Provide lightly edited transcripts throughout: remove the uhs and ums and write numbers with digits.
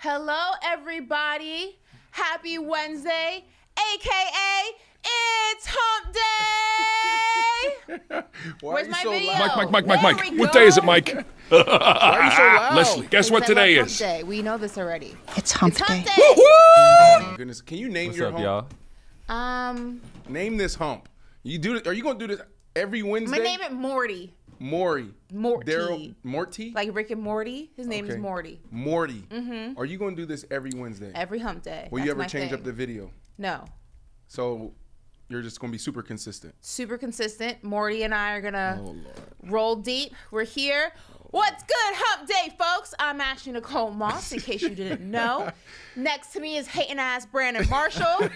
Hello, everybody. Happy Wednesday, a.k.a. It's Hump Day. Where's my video? Mike. What day is it, Mike? Why are you so loud? Leslie, guess what today is? Hump Day. We know this already. It's Hump Day. Oh, goodness, can you name your hump? Y'all? Name this hump. You do it? Are you gonna do this every Wednesday? I'm gonna name it Morty. Morty. Morty. Morty? Like Rick and Morty. His name is Morty. Morty. Are you gonna do this every Wednesday? Every Hump Day. Will you ever change up the video? No. So you're just gonna be super consistent. Super consistent. Morty and I are gonna roll deep. We're here. What's good, Hump Day, folks? I'm Ashley Nicole Moss, in case you didn't know. Next to me is hating ass Brandon Marshall.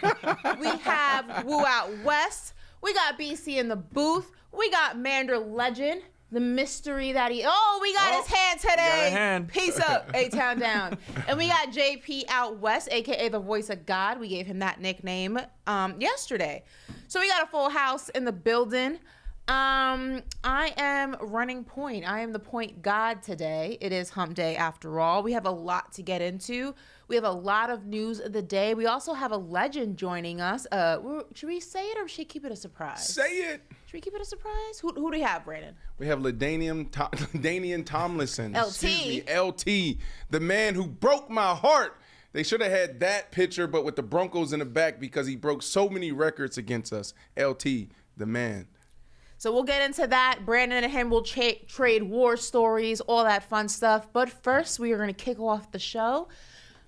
We have Woo Out West. We got BC in the booth. We got Mander Legend, the mystery that he. Oh, we got his hand today. Got a hand. Peace up, A-Town down. And we got JP Out West, aka the Voice of God. We gave him that nickname yesterday. So we got a full house in the building. I am running point. I am the point god today. It is Hump Day after all. We have a lot to get into. We have a lot of news of the day. We also have a legend joining us. Should we say it or should we keep it a surprise? Say it. Should we keep it a surprise? Who do we have, Brandon? We have LaDainian Tomlinson. LT. Excuse me, LT, the man who broke my heart. They should have had that picture, but with the Broncos in the back because he broke so many records against us. LT, the man. So we'll get into that. Brandon and him will trade war stories, all that fun stuff. But first, we are going to kick off the show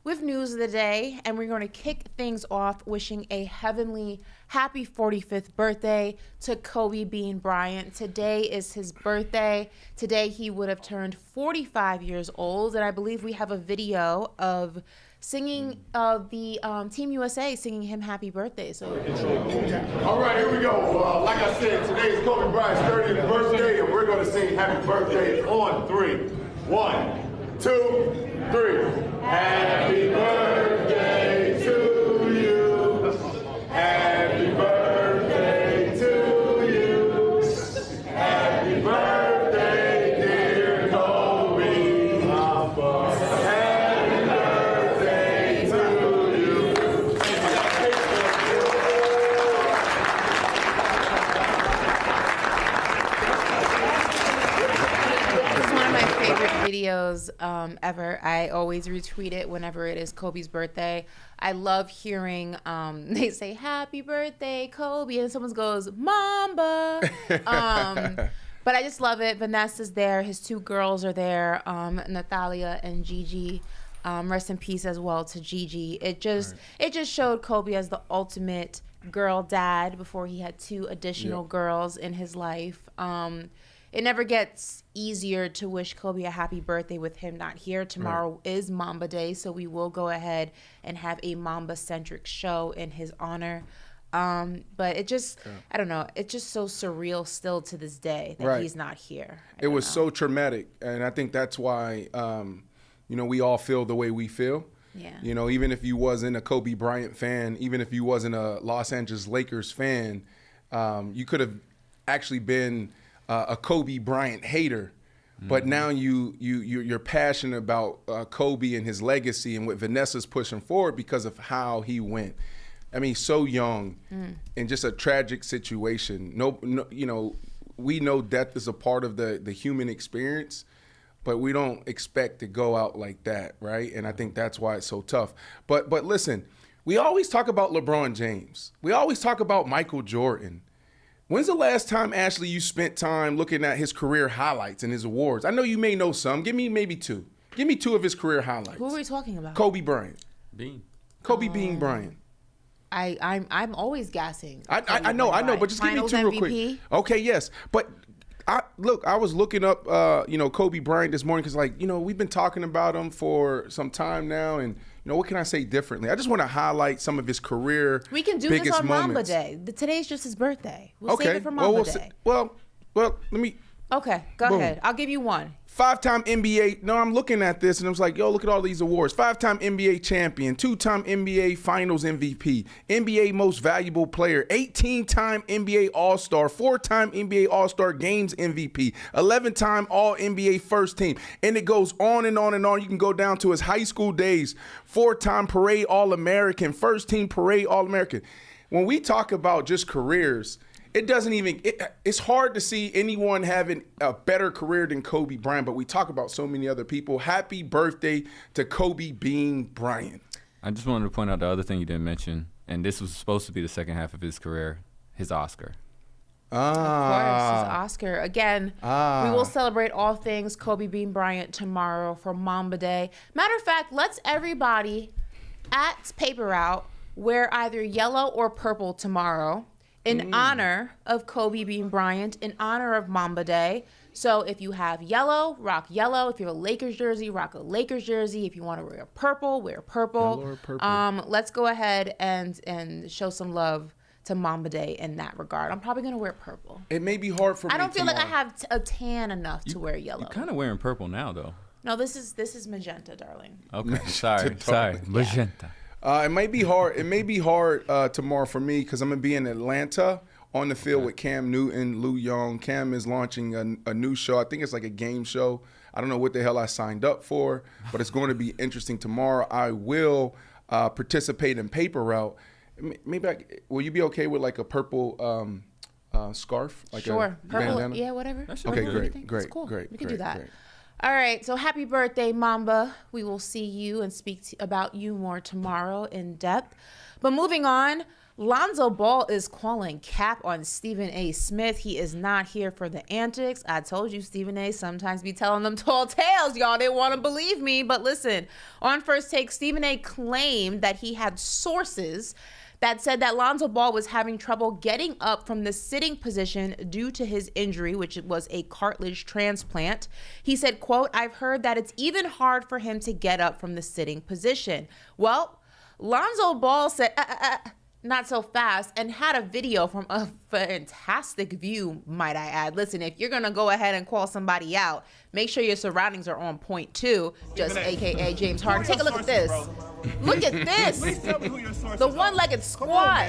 with news of the day. And we're going to kick things off wishing a heavenly happy 45th birthday to Kobe Bean Bryant. Today is his birthday. Today he would have turned 45 years old. And I believe we have a video of singing the Team USA singing him happy birthday. So all right, here we go. Like I said, today is Kobe Bryant's 30th birthday, and we're going to sing happy birthday on 3. 1, 2, 3. Happy birthday to you. Happy birthday to you. Happy birthday, dear Kobe. Happy birthday to you. it's one of my favorite videos ever. I always retweet it whenever it is Kobe's birthday. I love hearing they say happy birthday Kobe and someone goes Mamba. But I just love it. Vanessa's there. His 2 girls are there, Natalia and Gigi. Rest in peace as well to Gigi. It just showed Kobe as the ultimate girl dad before he had 2 additional girls in his life. It never gets easier to wish Kobe a happy birthday with him not here. Tomorrow is Mamba Day, so we will go ahead and have a Mamba-centric show in his honor. But it just, I don't know, it's just so surreal still to this day that he's not here. It was so traumatic, and I think that's why, we all feel the way we feel. Yeah. You know, even if you wasn't a Kobe Bryant fan, even if you wasn't a Los Angeles Lakers fan, you could have actually been a Kobe Bryant hater. But now you're passionate about Kobe and his legacy and what Vanessa's pushing forward because of how he went. I mean, so young and just a tragic situation. No, we know death is a part of the human experience, but we don't expect to go out like that, right? And I think that's why it's so tough. But listen, we always talk about LeBron James. We always talk about Michael Jordan. When's the last time, Ashley, you spent time looking at his career highlights and his awards? I know you may know some. Give me maybe 2. Give me 2 of his career highlights. Who are we talking about? Kobe Bryant. Bean. Kobe Bean Bryant. I'm always gassing. I know, but just Finals give me 2 MVP. real quick. Okay, yes. But I was looking up Kobe Bryant this morning because we've been talking about him for some time now, and what can I say differently? I just want to highlight some of his career. We can do biggest this on moments. Mamba Day. Today's just his birthday. We'll save it for Mamba Day. Well, let me Okay, go Boom. ahead. I'll give you one. 5-time NBA. No, I'm looking at this and I was like, yo, look at all these awards. 5-time NBA champion, 2-time NBA Finals MVP, NBA Most Valuable Player, 18-time NBA All-Star, 4-time NBA All-Star Games MVP, 11-time All-NBA First Team. And it goes on and on and on. You can go down to his high school days, 4-time Parade All-American, First Team Parade All-American. When we talk about just careers, it doesn't even, it's hard to see anyone having a better career than Kobe Bryant, but we talk about so many other people. Happy birthday to Kobe Bean Bryant. I just wanted to point out the other thing you didn't mention, and this was supposed to be the second half of his career, his Oscar. Of course, his Oscar. Again, we will celebrate all things Kobe Bean Bryant tomorrow for Mamba Day. Matter of fact, let's everybody at Paper Route wear either yellow or purple tomorrow in honor of Kobe Bean Bryant, in honor of Mamba Day. So if you have yellow, rock yellow. If you have a Lakers jersey, rock a Lakers jersey. If you want to wear purple, wear purple. Yellow or purple. Let's go ahead and show some love to Mamba Day in that regard. I'm probably going to wear purple. It may be hard for me I don't feel like I tomorrow. have a tan enough to wear yellow. You're kind of wearing purple now, though. No, this is magenta, darling. Okay, sorry. Magenta. It may be hard. It may be hard tomorrow for me because I'm gonna be in Atlanta on the field with Cam Newton, Lou Young. Cam is launching a new show. I think it's like a game show. I don't know what the hell I signed up for, but it's going to be interesting tomorrow. I will participate in Paper Route. Maybe will you be okay with like a purple scarf? Like Sure, a purple. bandana? Yeah, whatever. Okay, great. That's cool. Great. We can do that. Great. All right, so happy birthday, Mamba. We will see you and speak about you more tomorrow in depth. But moving on, Lonzo Ball is calling cap on Stephen A. Smith. He is not here for the antics. I told you Stephen A. sometimes be telling them tall tales. Y'all didn't want to believe me. But listen, on First Take, Stephen A. claimed that he had sources that said that Lonzo Ball was having trouble getting up from the sitting position due to his injury, which was a cartilage transplant. He said, quote, "I've heard that it's even hard for him to get up from the sitting position." Well, Lonzo Ball said, not so fast, and had a video from a fantastic view, might I add. Listen, if you're going to go ahead and call somebody out, make sure your surroundings are on point too, just AKA James Harden. Take a look at this. Look at this. Please tell me who your sources The are. one-legged squat.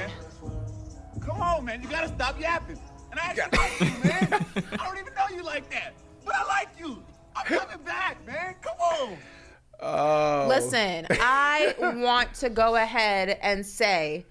Come on, man. You gotta stop yapping. And I actually like you, man. I don't even know you like that, but I like you. I'm coming back, man. Come on. Listen, I want to go ahead and say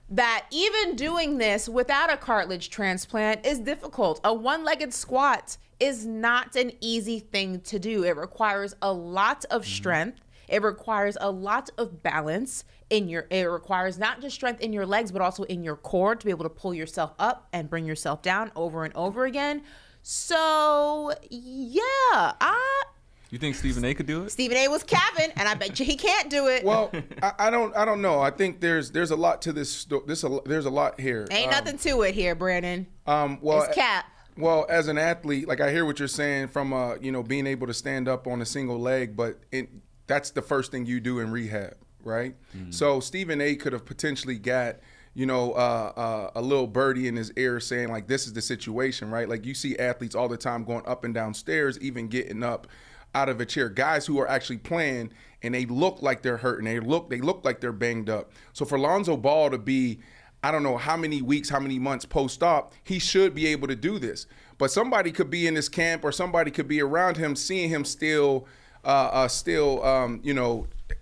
that even doing this without a cartilage transplant is difficult. A one-legged squat is not an easy thing to do. It requires a lot of strength. It requires a lot of balance it requires not just strength in your legs, but also in your core to be able to pull yourself up and bring yourself down over and over again. So, yeah, You think Stephen A. could do it? Stephen A. was capping, and I bet you he can't do it. Well, I don't know. I think there's a lot to this. There's a lot here. Ain't nothing to it here, Brandon. Well, It's cap. Well, as an athlete, like I hear what you're saying from being able to stand up on a single leg, but that's the first thing you do in rehab, right? Mm-hmm. So Stephen A. could have potentially got a little birdie in his ear saying like, this is the situation, right? Like you see athletes all the time going up and down stairs, even getting up out of a chair. Guys who are actually playing and they look like they're hurting. They look like they're banged up. So for Lonzo Ball to be, I don't know how many weeks, how many months post-op, he should be able to do this. But somebody could be in his camp or somebody could be around him, seeing him still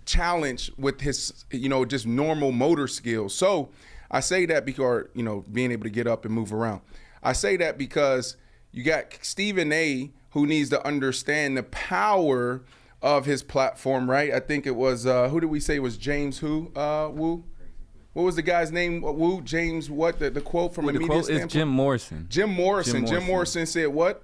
challenged with his, just normal motor skills. So I say that because, being able to get up and move around. I say that because you got Stephen A., who needs to understand the power of his platform, right? I think it was, who did we say was James who, Woo? What was the guy's name, Woo? James what? The quote from a media quote standpoint? is Jim Morrison. Jim Morrison said what?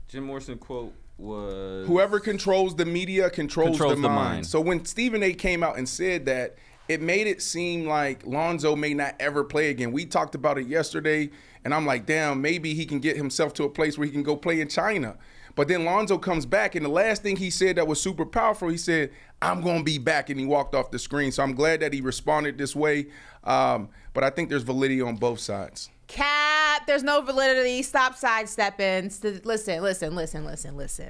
Jim Morrison quote was... Whoever controls the media controls the mind. So when Stephen A. came out and said that, it made it seem like Lonzo may not ever play again. We talked about it yesterday, and I'm like, damn, maybe he can get himself to a place where he can go play in China. But then Lonzo comes back, and the last thing he said that was super powerful, he said, I'm going to be back, and he walked off the screen. So I'm glad that he responded this way. But I think there's validity on both sides. Cap, there's no validity. Stop sidestepping. Listen.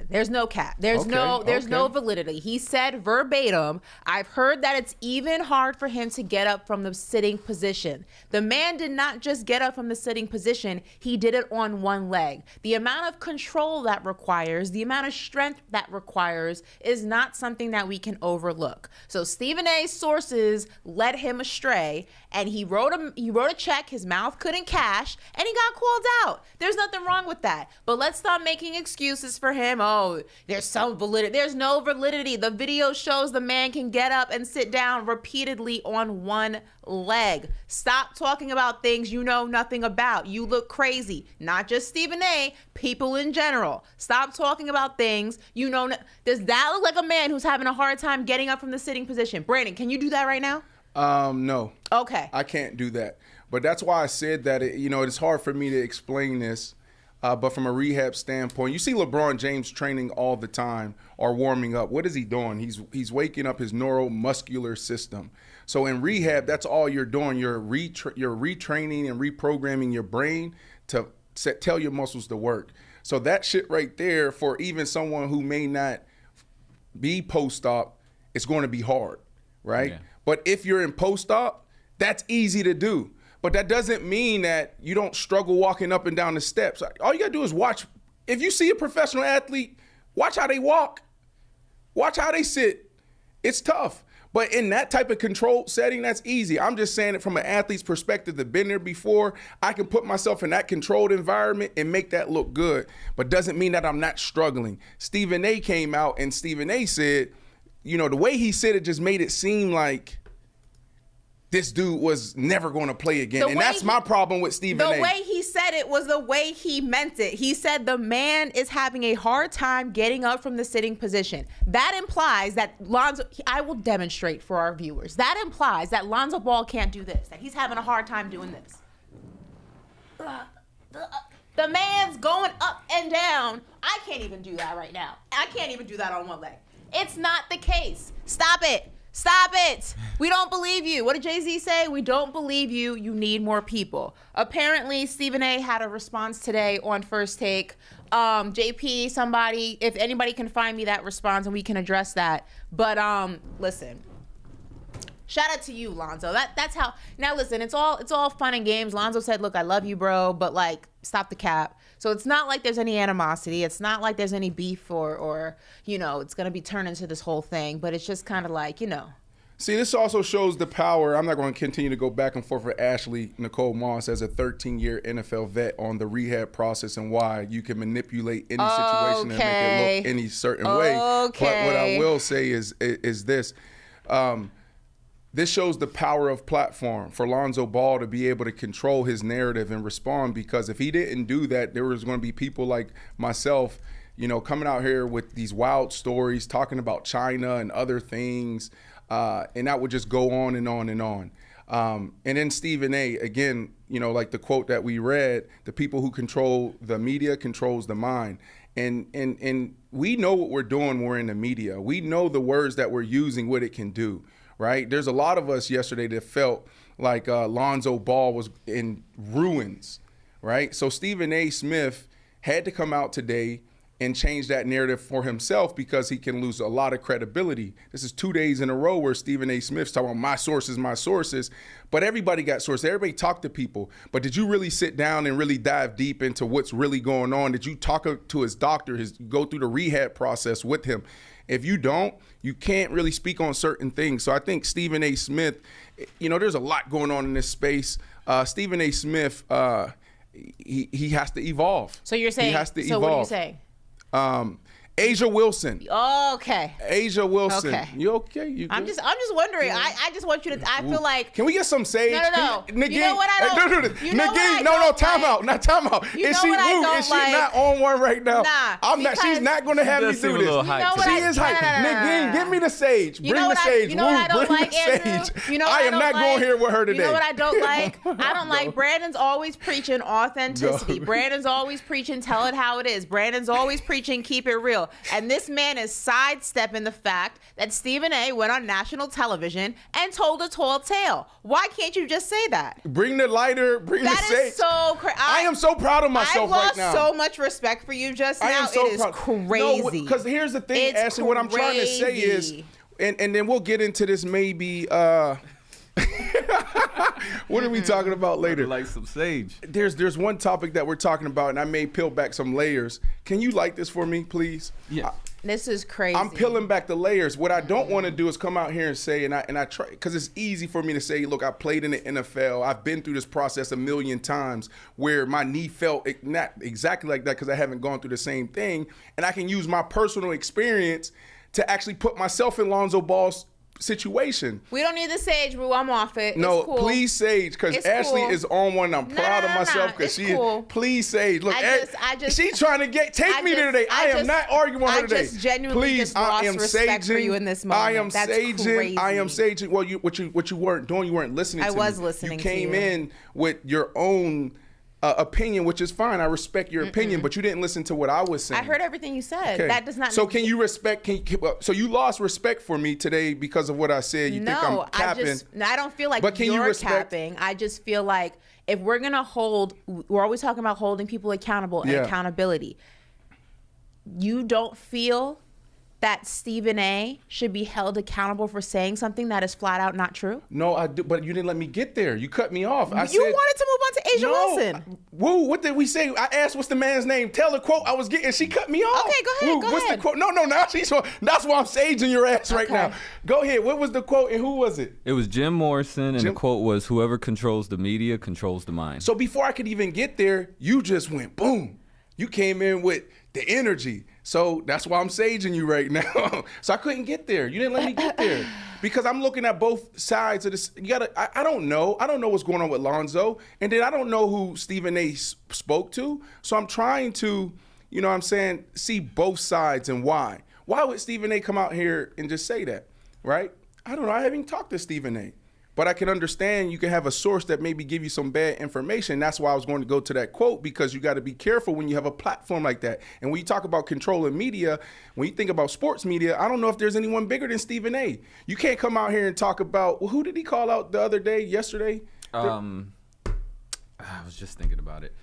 There's no cap. There's no validity. He said verbatim, I've heard that it's even hard for him to get up from the sitting position. The man did not just get up from the sitting position. He did it on one leg. The amount of control that requires, the amount of strength that requires is not something that we can overlook. So Stephen A's sources led him astray, and he wrote a check his mouth couldn't cash, and he got called out. There's nothing wrong with that. But let's stop making excuses for him. Oh, there's some validity. There's no validity. The video shows the man can get up and sit down repeatedly on one leg. Stop talking about things you know nothing about. You look crazy. Not just Stephen A, people in general. Stop talking about things you know. Does that look like a man who's having a hard time getting up from the sitting position? Brandon, can you do that right now? No. Okay. I can't do that. But that's why I said that, it's hard for me to explain this. But from a rehab standpoint, you see LeBron James training all the time or warming up. What is he doing? He's waking up his neuromuscular system. So in rehab, that's all you're doing. You're retraining and reprogramming your brain to tell your muscles to work. So that shit right there, for even someone who may not be post-op, it's going to be hard, right? Yeah. But if you're in post-op, that's easy to do. But that doesn't mean that you don't struggle walking up and down the steps. All you gotta do is watch. If you see a professional athlete, watch how they walk. Watch how they sit. It's tough. But in that type of controlled setting, that's easy. I'm just saying it from an athlete's perspective that's been there before. I can put myself in that controlled environment and make that look good. But doesn't mean that I'm not struggling. Stephen A came out and Stephen A said, the way he said it just made it seem like this dude was never going to play again. And that's my problem with Stephen A. The way he said it was the way he meant it. He said the man is having a hard time getting up from the sitting position. That implies that I will demonstrate for our viewers. That implies that Lonzo Ball can't do this, that he's having a hard time doing this. The man's going up and down. I can't even do that right now. I can't even do that on one leg. It's not the case. Stop it. Stop it. We don't believe you. What did Jay-Z say? We don't believe you. You need more people. Apparently, Stephen A had a response today on First Take. JP, somebody, if anybody can find me that response and we can address that. But listen, shout out to you, Lonzo. That's how. Now listen, it's all fun and games. Lonzo said, "Look, I love you, bro, but like, stop the cap." So it's not like there's any animosity. It's not like there's any beef or it's going to be turned into this whole thing. But it's just kind of like, See, this also shows the power. I'm not going to continue to go back and forth with Ashley Nicole Moss as a 13-year NFL vet on the rehab process and why you can manipulate any situation and make it look any certain way. But what I will say is this. This shows the power of platform for Lonzo Ball to be able to control his narrative and respond, because if he didn't do that, there was going to be people like myself, coming out here with these wild stories, talking about China and other things, and that would just go on and on and on. And then Stephen A, again, like the quote that we read, the people who control the media controls the mind. And we know what we're doing when we're in the media. We know the words that we're using, what it can do. Right? There's a lot of us yesterday that felt like Lonzo Ball was in ruins, right? So Stephen A. Smith had to come out today and change that narrative for himself, because he can lose a lot of credibility. This is 2 days in a row where Stephen A. Smith's talking about my sources, but everybody got sources. Everybody talked to people. But did you really sit down and really dive deep into what's really going on? Did you talk to his doctor, go through the rehab process with him? If you don't, you can't really speak on certain things. So I think Stephen A. Smith, there's a lot going on in this space. Stephen A. Smith, he has to evolve. So you're saying, he has to so evolve. What are you saying? Asia Wilson. Okay. Asia Wilson. Okay. You okay? I'm just wondering. I just want you to. I feel like. Can we get some sage? No. Nagin, you know what I don't. You know what I don't time out. Not time out. Is she not on one right now? Nah. I'm not. She's not going to have me do this. You know she is hype. Nagin, give me the sage. Bring the sage. You know what I don't like, Andrew? I am not going here with her today. You know what I don't like? I don't like. Brandon's always preaching authenticity. Brandon's always preaching tell it how it is. Brandon's always preaching keep it real. real. And this man is sidestepping the fact that Stephen A. went on national television and told a tall tale. Why can't you just say that? Bring the lighter, bring the sage. That is so crazy. I am so proud of myself right now. I've lost so much respect for you just now. It is crazy. No, because here's the thing, It's Ashley, what I'm trying to say is, crazy. and then we'll get into this maybe, what are we talking about later? Like some sage. There's one topic that we're talking about, and I may peel back some layers. Can you light this for me, please? Yeah. This is crazy. I'm peeling back the layers. What I don't want to do is come out here and say, and I try, because it's easy for me to say, look, I played in the NFL. I've been through this process a million times where my knee felt not exactly like that because I haven't gone through the same thing. And I can use my personal experience to actually put myself in Lonzo Ball's situation. We don't need the sage rule. I'm off it. No, It's cool. please, Sage, because Ashley is on one. I'm proud of myself because she cool. is. Please, Sage. Look, I just she's trying to take me today. I am not arguing with her today. I just genuinely just lost respect for you in this moment. I am That's saging. crazy. I am saging. Well, what you weren't doing, you weren't listening to me. I was listening to you. You came in with your own opinion, which is fine. I respect your opinion, but you didn't listen to what I was saying. I heard everything you said. Okay. That does not. So can you respect? So you lost respect for me today because of what I said. You think I'm capping? I don't feel like But you're capping. I just feel like if we're gonna we're always talking about holding people accountable and accountability. You don't feel that Stephen A. should be held accountable for saying something that is flat out not true? No, I do, but you didn't let me get there. You cut me off. You wanted to move on to Asia Wilson. Woo, what did we say? I asked what's the man's name. Tell the quote I was getting. She cut me off. Okay, go ahead. What's the quote? No, now she's. That's why I'm saging your ass right now. Go ahead. What was the quote and who was it? It was Jim Morrison, and the quote was, "Whoever controls the media controls the mind." So before I could even get there, you just went boom. You came in with the energy. So that's why I'm saging you right now. So I couldn't get there. You didn't let me get there. Because I'm looking at both sides of this. I don't know. I don't know what's going on with Lonzo. And then I don't know who Stephen A. spoke to. So I'm trying to, you know what I'm saying, see both sides and why. Why would Stephen A. come out here and just say that, right? I don't know. I haven't even talked to Stephen A. But I can understand you can have a source that maybe give you some bad information. That's why I was going to go to that quote, because you got to be careful when you have a platform like that. And when you talk about controlling media, when you think about sports media, I don't know if there's anyone bigger than Stephen A. You can't come out here and talk about, well, who did he call out the other day, yesterday? I was just thinking about it.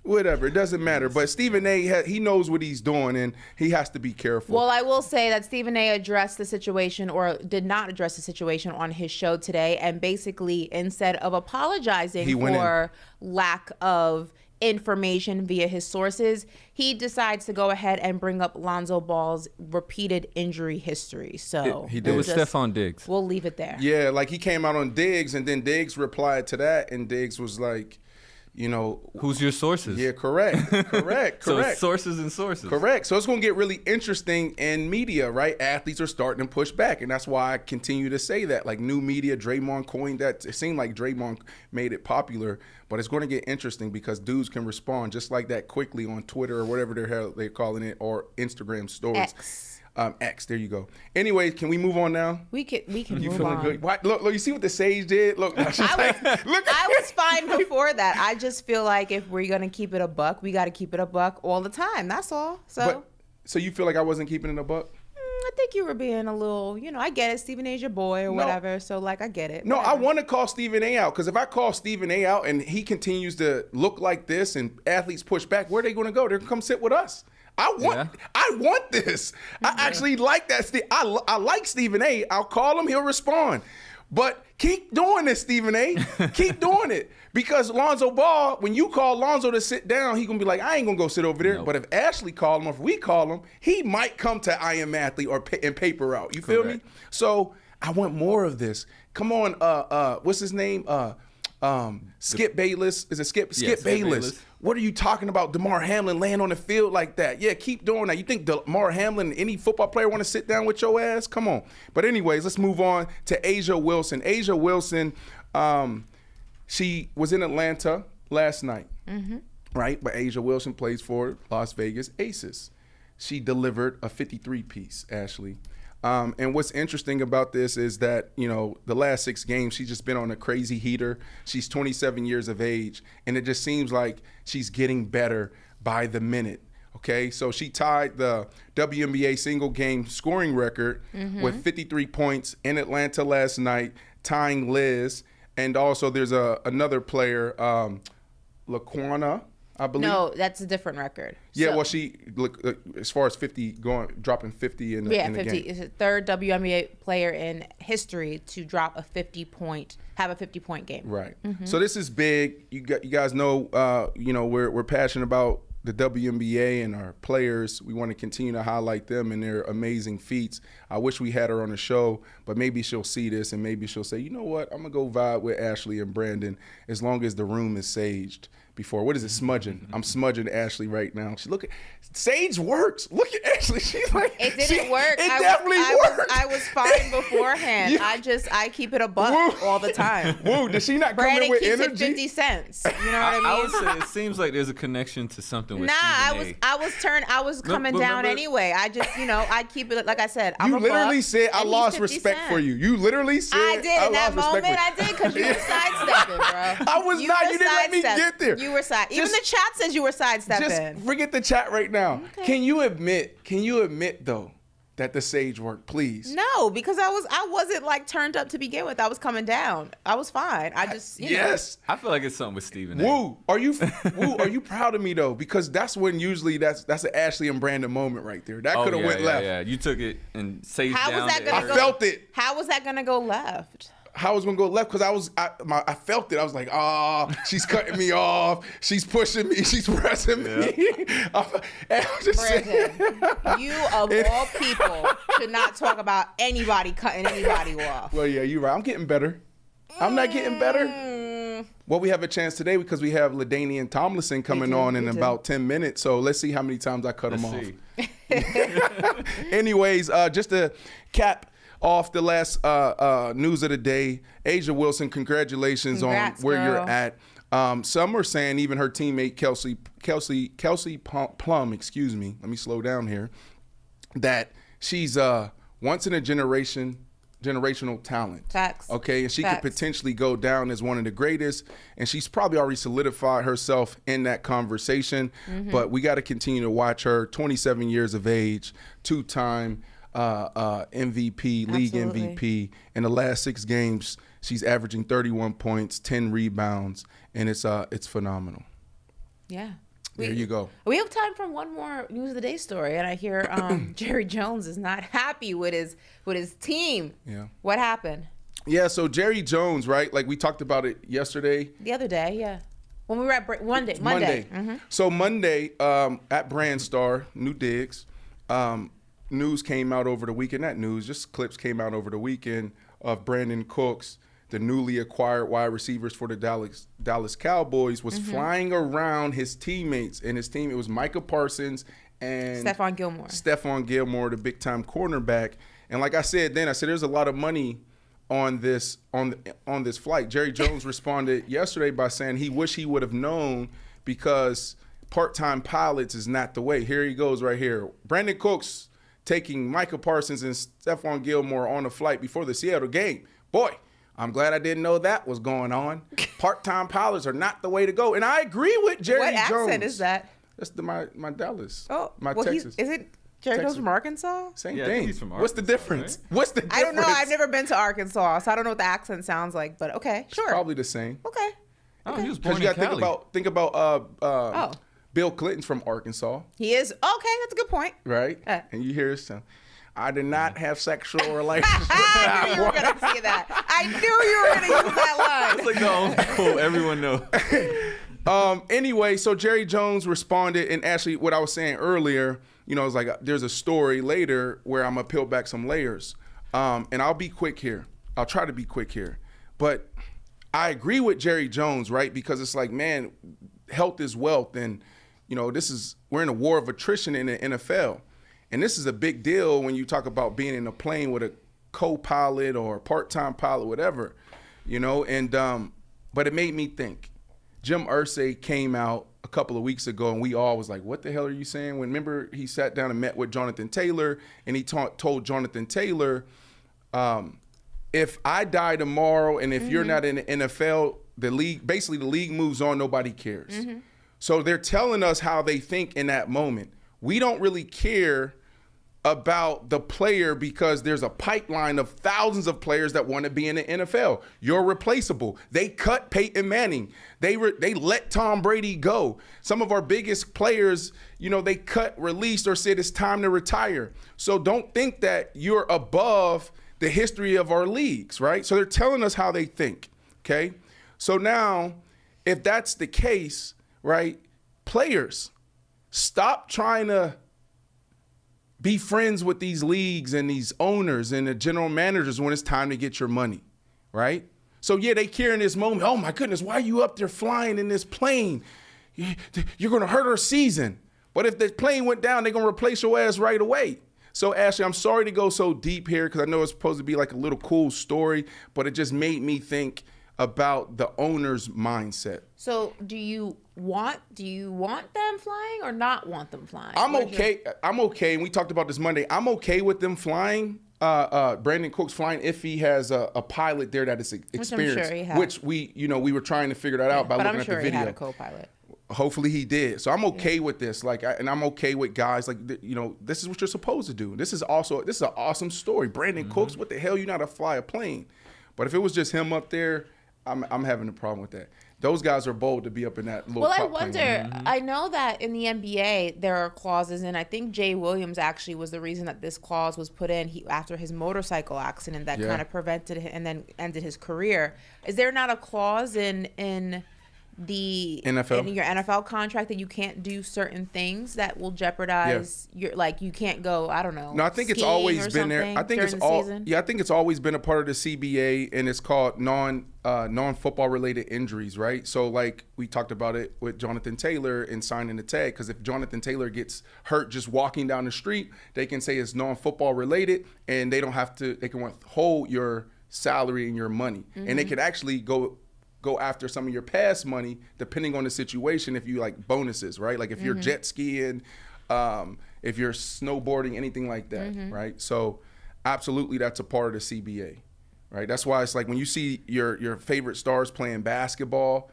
Whatever, it doesn't matter. But Stephen A., he knows what he's doing, and he has to be careful. Well, I will say that Stephen A. addressed the situation, or did not address the situation on his show today, and basically, instead of apologizing for lack of information via his sources, he decides to go ahead and bring up Lonzo Ball's repeated injury history. So he did. It was Stephon Diggs. We'll leave it there. Yeah, like he came out on Diggs, and then Diggs replied to that, and Diggs was like, you know, who's your sources? Yeah, correct. So it's sources and sources. Correct. So it's going to get really interesting in media, right? Athletes are starting to push back, and that's why I continue to say that. Like new media, Draymond coined that. It seemed like Draymond made it popular, but it's going to get interesting because dudes can respond just like that quickly on Twitter or whatever they're calling it, or Instagram stories. X, there you go. Anyway, can we move on now? We can You move feeling on. good? Look, you see what the sage did? Look, I was fine before that. I just feel like if we're gonna keep it a buck, we got to keep it a buck all the time. That's all. So you feel like I wasn't keeping it a buck? I think you were being a little, I get it. Stephen A's your boy or whatever. So like, I get it. No, whatever. I want to call Stephen A. out, because if I call Stephen A. out and he continues to look like this and athletes push back, where are they going to go? They're going to come sit with us. I want this. I actually like that. I like Stephen A. I'll call him. He'll respond. But keep doing this, Stephen A. Keep doing it. Because Lonzo Ball, when you call Lonzo to sit down, he's going to be like, I ain't going to go sit over there. Nope. But if Ashley call him, or if we call him, he might come to I Am Athlete and paper out. You feel me? So I want more of this. Come on, what's his name? Skip Bayless. Is it Skip Bayless? What are you talking about? DeMar Hamlin laying on the field like that? Yeah, keep doing that. You think DeMar Hamlin, any football player, want to sit down with your ass? Come on. But anyways, let's move on to Asia Wilson. Asia Wilson, she was in Atlanta last night, right? But Asia Wilson plays for Las Vegas Aces. She delivered a 53-piece, Ashley. And what's interesting about this is that, the last 6 games, she's just been on a crazy heater. She's 27 years of age, and it just seems like she's getting better by the minute, Okay, so she tied the WNBA single game scoring record with 53 points in Atlanta last night, tying Liz. And also there's another player, Laquana, I believe. No, that's a different record. Yeah, So- well, she as far as dropping 50 in the, in the 50 game. is the third WNBA player in history to drop a 50-point game. Right. So this is big. You guys know, we're passionate about the WNBA and our players. We want to continue to highlight them and their amazing feats. I wish we had her on the show, but maybe she'll see this and maybe she'll say, you know what, I'm going to go vibe with Ashley and Brandon as long as the room is saged before. What is it, smudging? I'm smudging Ashley right now. She look at, sage works. Look at Ashley. She's like, It didn't work. It definitely worked. I was fine beforehand. Yeah. I keep it a buck all the time. Whoa, did she not come Brandon in with keeps energy? it 50 cents. You know what I mean? I would say it seems like there's a connection to something with Nah, Stephen A. I was coming but down remember- anyway. I just, I keep it, like I said, I'm You a literally buck, said I and he's lost 50 respect cents. for you. You literally said I did in that lost moment. I respect did because you were sidestepping, bro. I was not. were You didn't let me sidestepping. get there. You were side. Even Just- the chat says you were sidestepping. Just forget the chat right now. Okay. Can you admit though that the sage worked, please? No, because I wasn't like turned up to begin with. I was coming down. I was fine. I just Yes. I feel like it's something with Stephen A. Woo. Are you proud of me though? Because that's when usually that's an Ashley and Brandon moment right there. That could have went left. Yeah, you took it and saved How down was that the gonna I go? felt it. How was that gonna go left? How was gonna go left? Because I felt it. I was like, she's cutting me off. She's pushing me. She's pressing me. I was just saying. Brandon, you of all people should not talk about anybody cutting anybody off. Well, yeah, you're right. I'm getting better. I'm not getting better. Well, we have a chance today because we have LaDainian Tomlinson coming on in about 10 minutes. So let's see how many times I cut him off. Anyways, just to cap off the last news of the day, Asia Wilson, congratulations Congrats, on where girl. you're at. Some are saying even her teammate Kelsey Plum, excuse me, let me slow down here, that she's once in a generational talent. Facts. Okay, and she Facts. could potentially go down as one of the greatest, and she's probably already solidified herself in that conversation. But we got to continue to watch her. 27 years of age, two-time MVP, league Absolutely. MVP. In the last 6 games, she's averaging 31 points, 10 rebounds, and it's phenomenal. Yeah. There you go. We have time for one more news of the day story, and I hear Jerry Jones is not happy with his team. Yeah. What happened? Yeah, so Jerry Jones, right? Like we talked about it yesterday. The other day, yeah. When we were at Monday. Mm-hmm. So Monday at Brandstar, New Digs, news came out over the weekend. Not news, just clips came out over the weekend of Brandon Cooks, the newly acquired wide receivers for the Dallas Cowboys, was flying around his teammates and his team. It was Micah Parsons and Stephon Gilmore, the big-time cornerback. And like I said then, there's a lot of money on this flight. Jerry Jones responded yesterday by saying he wish he would have known because part-time pilots is not the way. Here he goes right here. Brandon Cooks taking Micah Parsons and Stephon Gilmore on a flight before the Seattle game. Boy, I'm glad I didn't know that was going on. Part-time pilots are not the way to go. And I agree with Jerry Jones. What accent is that? That's my Dallas. Oh, my well, Texas. Is it Jerry Texas. Jones from Arkansas? Same Yeah, I think thing. he's from What's the Arkansas, difference? right? What's the difference? I don't know. I've never been to Arkansas, so I don't know what the accent sounds like. But okay, sure. Probably the same. Okay. Oh, he was Because born you in got to Cali. think about Bill Clinton's from Arkansas, He is okay. That's a good point. right? And you hear some. I did not have sexual relations with I knew you were that gonna say that. I knew you were gonna use that line. It's like the only quote everyone knows. Anyway, so Jerry Jones responded, and actually what I was saying earlier, it's like there's a story later where I'm going to peel back some layers. And I'll be quick here. I'll try to be quick here. But I agree with Jerry Jones, right? Because it's like, man, health is wealth. And, we're in a war of attrition in the NFL. And this is a big deal when you talk about being in a plane with a co-pilot or part-time pilot, whatever, but it made me think. Jim Irsay came out a couple of weeks ago, and we all was like, what the hell are you saying? Remember, he sat down and met with Jonathan Taylor, and he told Jonathan Taylor, if I die tomorrow and if you're not in the NFL, the league moves on, nobody cares. So they're telling us how they think in that moment. we don't really care about the player because there's a pipeline of thousands of players that want to be in the NFL. You're replaceable. They cut Peyton Manning. They let Tom Brady go. Some of our biggest players, they cut, released, or said it's time to retire. So don't think that you're above the history of our leagues, right? So they're telling us how they think, okay? So now, if that's the case, right, players, stop trying to be friends with these leagues and these owners and the general managers when it's time to get your money, right? So, yeah, they care in this moment. Oh, my goodness, why are you up there flying in this plane? You're going to hurt our season. But if the plane went down, they're going to replace your ass right away. So, Ashley, I'm sorry to go so deep here because I know it's supposed to be like a little cool story, but it just made me think about the owner's mindset. So do you want them flying or not want them flying? I'm okay. And we talked about this Monday. I'm okay with them flying. Brandon Cook's flying if he has a pilot there that is experienced. Which I'm sure he has. Which we were trying to figure that out by looking at the video. But I'm sure he had a co-pilot. Hopefully he did. So I'm okay with this. And I'm okay with guys this is what you're supposed to do. This is an awesome story. Brandon Cooks, what the hell, you know how to fly a plane? But if it was just him up there, I'm having a problem with that. Those guys are bold to be up in that little I wonder, I know that in the NBA there are clauses, and I think Jay Williams actually was the reason that this clause was put in after his motorcycle accident that kind of prevented him and then ended his career. Is there not a clause in the NFL, in your NFL contract that you can't do certain things that will jeopardize your, you can't go, I don't know. No, I think it's always been there. I think I think it's always been a part of the CBA, and it's called non-football related injuries, right? So we talked about it with Jonathan Taylor and signing the tag, because if Jonathan Taylor gets hurt just walking down the street, they can say it's non-football related, and they can withhold your salary and your money, and they could actually go after some of your past money, depending on the situation, if you like bonuses, right? Like if you're jet skiing, if you're snowboarding, anything like that, right? So absolutely that's a part of the CBA, right? That's why it's like when you see your favorite stars playing basketball,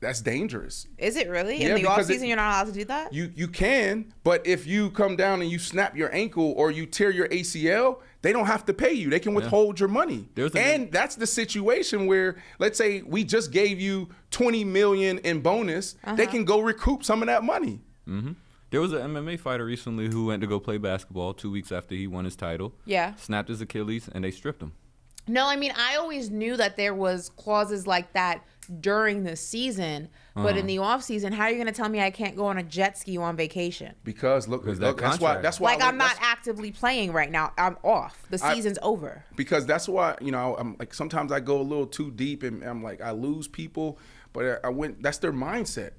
that's dangerous. Is it really? In the offseason, you're not allowed to do that? You can, but if you come down and you snap your ankle or you tear your ACL, they don't have to pay you. They can withhold your money. And that's the situation where, let's say we just gave you $20 million in bonus. They can go recoup some of that money. There was an MMA fighter recently who went to go play basketball 2 weeks after he won his title. Yeah. Snapped his Achilles, and they stripped him. No, I mean, I always knew that there was clauses like that during the season, but in the off season, how are you going to tell me I can't go on a jet ski on vacation? Because look, that's why I'm not actively playing right now. I'm off. The season's over. Because that's why, I'm like, sometimes I go a little too deep and I'm like, I lose people, but that's their mindset.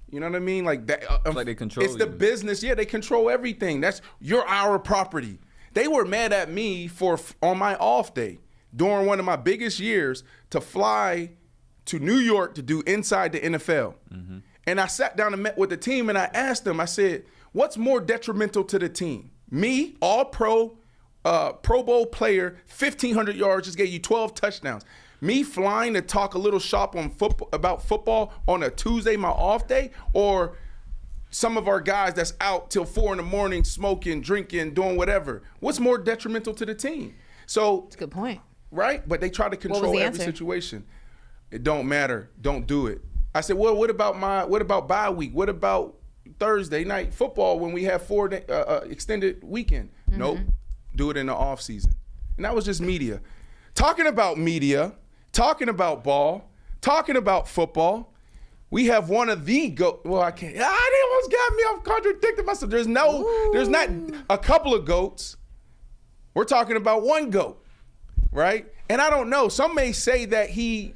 You know what I mean? Like that. Like they control. It's the business. Yeah, they control everything. You're our property. They were mad at me on my off day during one of my biggest years to fly to New York to do inside the NFL. And I sat down and met with the team and I asked them, I said, what's more detrimental to the team? Me, all pro Bowl player, 1,500 yards, just gave you 12 touchdowns. Me flying to talk a little shop about football on a Tuesday, my off day, or some of our guys that's out till 4 a.m. smoking, drinking, doing whatever. What's more detrimental to the team? So that's a good point. Right? But they try to control every situation. It don't matter. Don't do it. I said, well, what about bye week? What about Thursday night football when we have 4 extended weekend? Nope. Do it in the off season. And that was just media. Talking about media, talking about ball, talking about football, we have one of the well, I can't. They almost got me. I'm contradicting myself. There's not a couple of goats. We're talking about one goat, right? And I don't know. Some may say that he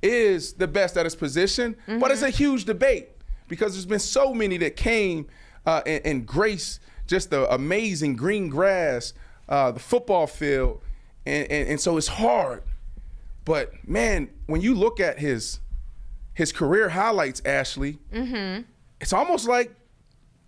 is the best at his position, but it's a huge debate because there's been so many that came and graced just the amazing green grass, the football field, and so it's hard. But man, when you look at his career highlights, Ashley, it's almost like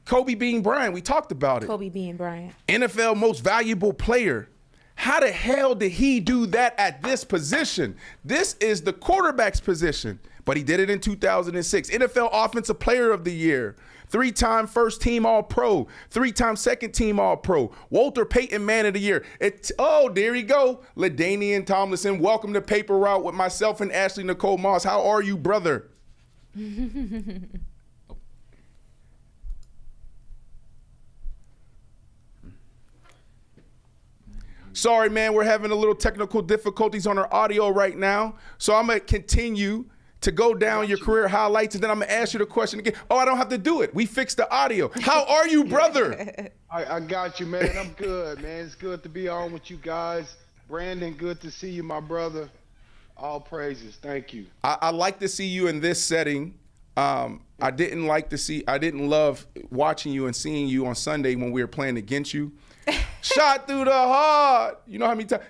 Kobe being Bryant. We talked about it. Kobe being Bryant. NFL most valuable player. How the hell did he do that at this position? This is the quarterback's position, but he did it in 2006. NFL Offensive Player of the Year, 3-time first-team All-Pro, 3-time second-team All-Pro, Walter Payton Man of the Year. There you go, LaDainian Tomlinson. Welcome to Paper Route with myself and Ashley Nicole Moss. How are you, brother? Sorry, man, we're having a little technical difficulties on our audio right now. So I'm going to continue to go down your career highlights, and then I'm going to ask you the question again. Oh, I don't have to do it. We fixed the audio. How are you, brother? I got you, man. I'm good, man. It's good to be on with you guys. Brandon, good to see you, my brother. All praises. Thank you. I like to see you in this setting. I didn't love watching you and seeing you on Sunday when we were playing against you. Shot through the heart. You know how many times?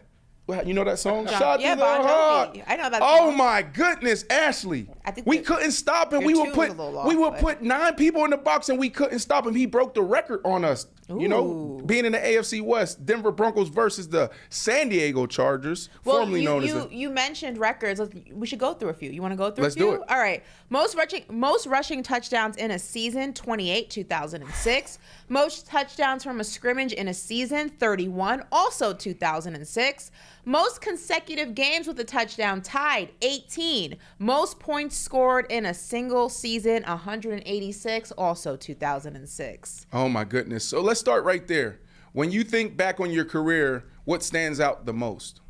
You know that song? Shot through the heart. I know that song. Oh my goodness, Ashley. We couldn't stop him. We would put 9 people in the box and we couldn't stop him. He broke the record on us. Ooh. You know, being in the AFC West, Denver Broncos versus the San Diego Chargers, formerly known as you mentioned records. We should go through a few. You want to go through Let's a few? Let's do it. All right. Most rushing touchdowns in a season, 28, 2006. Most touchdowns from a scrimmage in a season, 31, also 2006. Most consecutive games with a touchdown, tied, 18. Most points scored in a single season, 186, also 2006. Oh my goodness. So let's start right there. When you think back on your career, what stands out the most?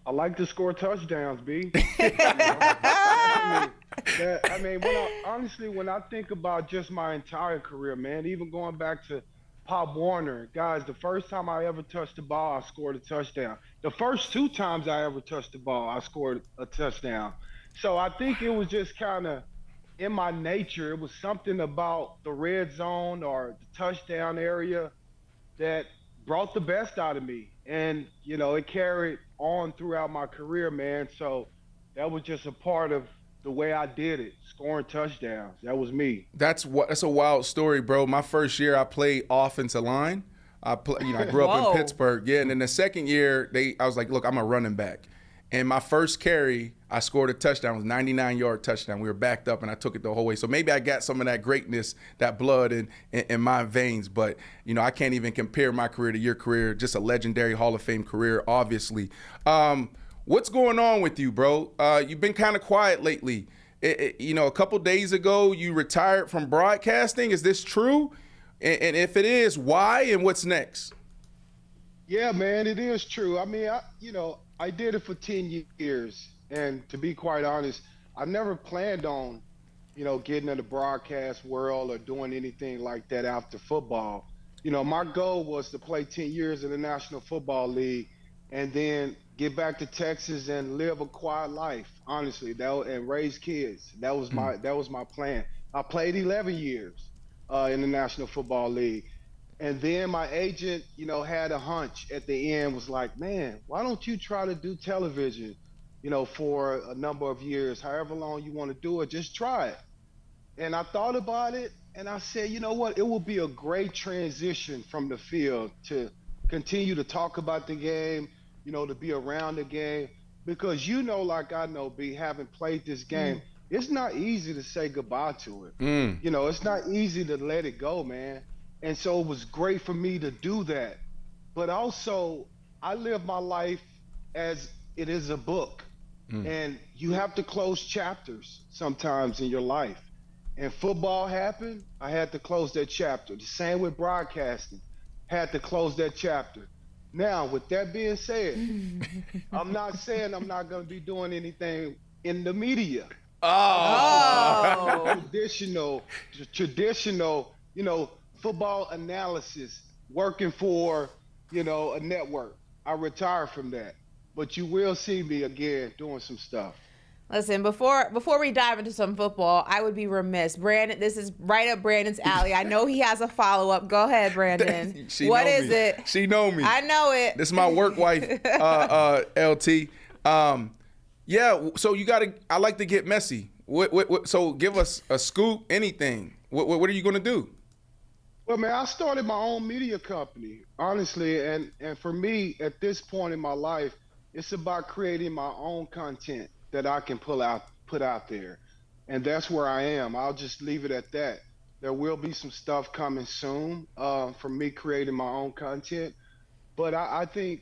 I like to score touchdowns, B. Honestly, when I think about just my entire career, man, even going back to Pop Warner, guys, the first time I ever touched the ball, I scored a touchdown. The first 2 times I ever touched the ball, I scored a touchdown. So I think it was just kind of in my nature. It was something about the red zone or the touchdown area that brought the best out of me. And, you know, it carried on throughout my career, man. So that was just a part of the way I did it, scoring touchdowns. That was me. That's a wild story, bro. My first year I played offensive line. I grew up in Pittsburgh. Yeah, and then the second year I was like, look, I'm a running back. And my first carry, I scored a touchdown. It was a 99-yard touchdown. We were backed up, and I took it the whole way. So maybe I got some of that greatness, that blood in my veins. But, you know, I can't even compare my career to your career. Just a legendary Hall of Fame career, obviously. What's going on with you, bro? You've been kind of quiet lately. You know, a couple days ago, you retired from broadcasting. Is this true? And if it is, why and what's next? Yeah, man, it is true. I mean, I did it for 10 years. And to be quite honest, I never planned on, getting in the broadcast world or doing anything like that after football. You know, my goal was to play 10 years in the National Football League and then get back to Texas and live a quiet life, honestly, and raise kids. That was my plan. I played 11 years in the National Football League. And then my agent, had a hunch at the end, was like, man, why don't you try to do television, for a number of years, however long you want to do it, just try it. And I thought about it, and I said, you know what, it will be a great transition from the field to continue to talk about the game, to be around the game, because like I know, B, having played this game, it's not easy to say goodbye to it. It's not easy to let it go, man. And so it was great for me to do that. But also, I live my life as it is a book. And you have to close chapters sometimes in your life. And football happened, I had to close that chapter. The same with broadcasting, had to close that chapter. Now, with that being said, I'm not saying I'm not going to be doing anything in the media. Traditional, football analysis, working for, a network. I retired from that. But you will see me again doing some stuff. Listen, before we dive into some football, I would be remiss. Brandon, this is right up Brandon's alley. I know he has a follow-up. Go ahead, Brandon. What is it? She know me. I know it. This is my work wife, LT. Yeah, so I like to get messy. So give us a scoop, anything. What are you going to do? Well, man, I started my own media company, honestly, and for me, at this point in my life, it's about creating my own content that I can put out there, and that's where I am. I'll just leave it at that. There will be some stuff coming soon from me creating my own content, but I think,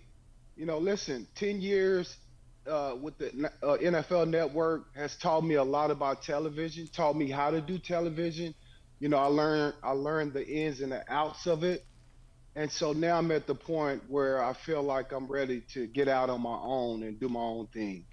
listen, 10 years with the NFL Network has taught me a lot about television, taught me how to do television. I learned the ins and the outs of it. And so now I'm at the point where I feel like I'm ready to get out on my own and do my own thing.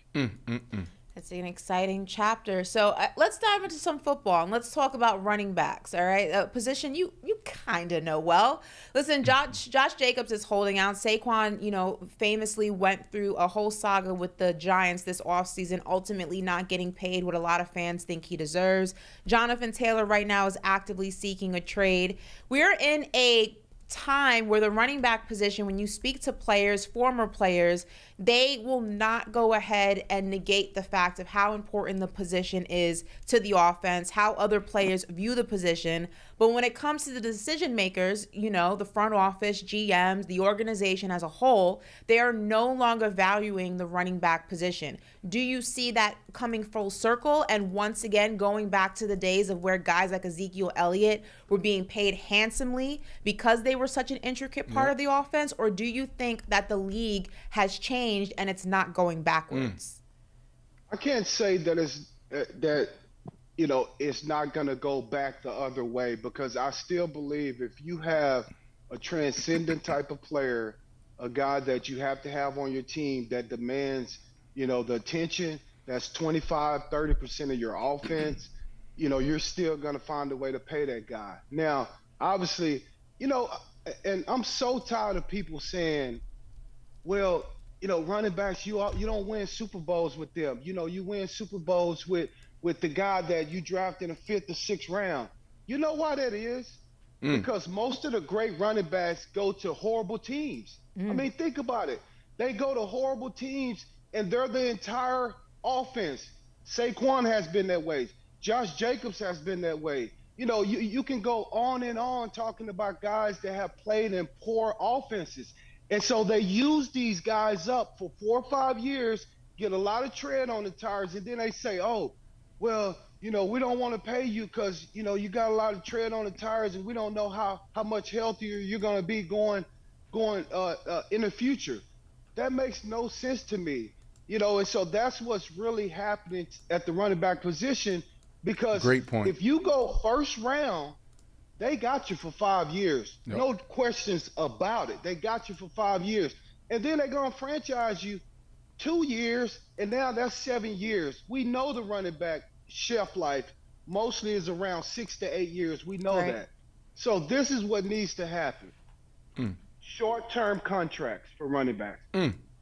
It's an exciting chapter. So let's dive into some football and let's talk about running backs. All right, a position you kind of know well. Listen, Josh Jacobs is holding out. Saquon, famously went through a whole saga with the Giants this offseason, ultimately not getting paid what a lot of fans think he deserves. Jonathan Taylor right now is actively seeking a trade. We're in a time where the running back position, when you speak to players, former players, they will not go ahead and negate the fact of how important the position is to the offense, how other players view the position. But when it comes to the decision makers, the front office, GMs, the organization as a whole, they are no longer valuing the running back position. Do you see that coming full circle and once again going back to the days of where guys like Ezekiel Elliott were being paid handsomely because they were such an intricate part of the offense? Or do you think that the league has changed and it's not going backwards? I can't say that it's not going to go back the other way, because I still believe if you have a transcendent type of player, a guy that you have to have on your team that demands, the attention, that's 25-30% of your offense, you're still going to find a way to pay that guy. Now, obviously, and I'm so tired of people saying, well, running backs, you don't win Super Bowls with them. You win Super Bowls with the guy that you draft in the 5th or 6th round. You know why that is? Because most of the great running backs go to horrible teams. I mean, think about it. They go to horrible teams, and they're the entire offense. Saquon has been that way. Josh Jacobs has been that way. You can go on and on talking about guys that have played in poor offenses. And so they use these guys up for 4 or 5 years, get a lot of tread on the tires, and then they say, oh, well, we don't want to pay you because, you got a lot of tread on the tires, and we don't know how much healthier you're going to be going in the future. That makes no sense to me. And so that's what's really happening at the running back position, because Great point. If you go first round, they got you for 5 years. Yep. No questions about it. They got you for 5 years. And then they're going to franchise you 2 years, and now that's 7 years. We know the running back shelf life mostly is around 6 to 8 years. We know that. So this is what needs to happen. Short-term contracts for running backs.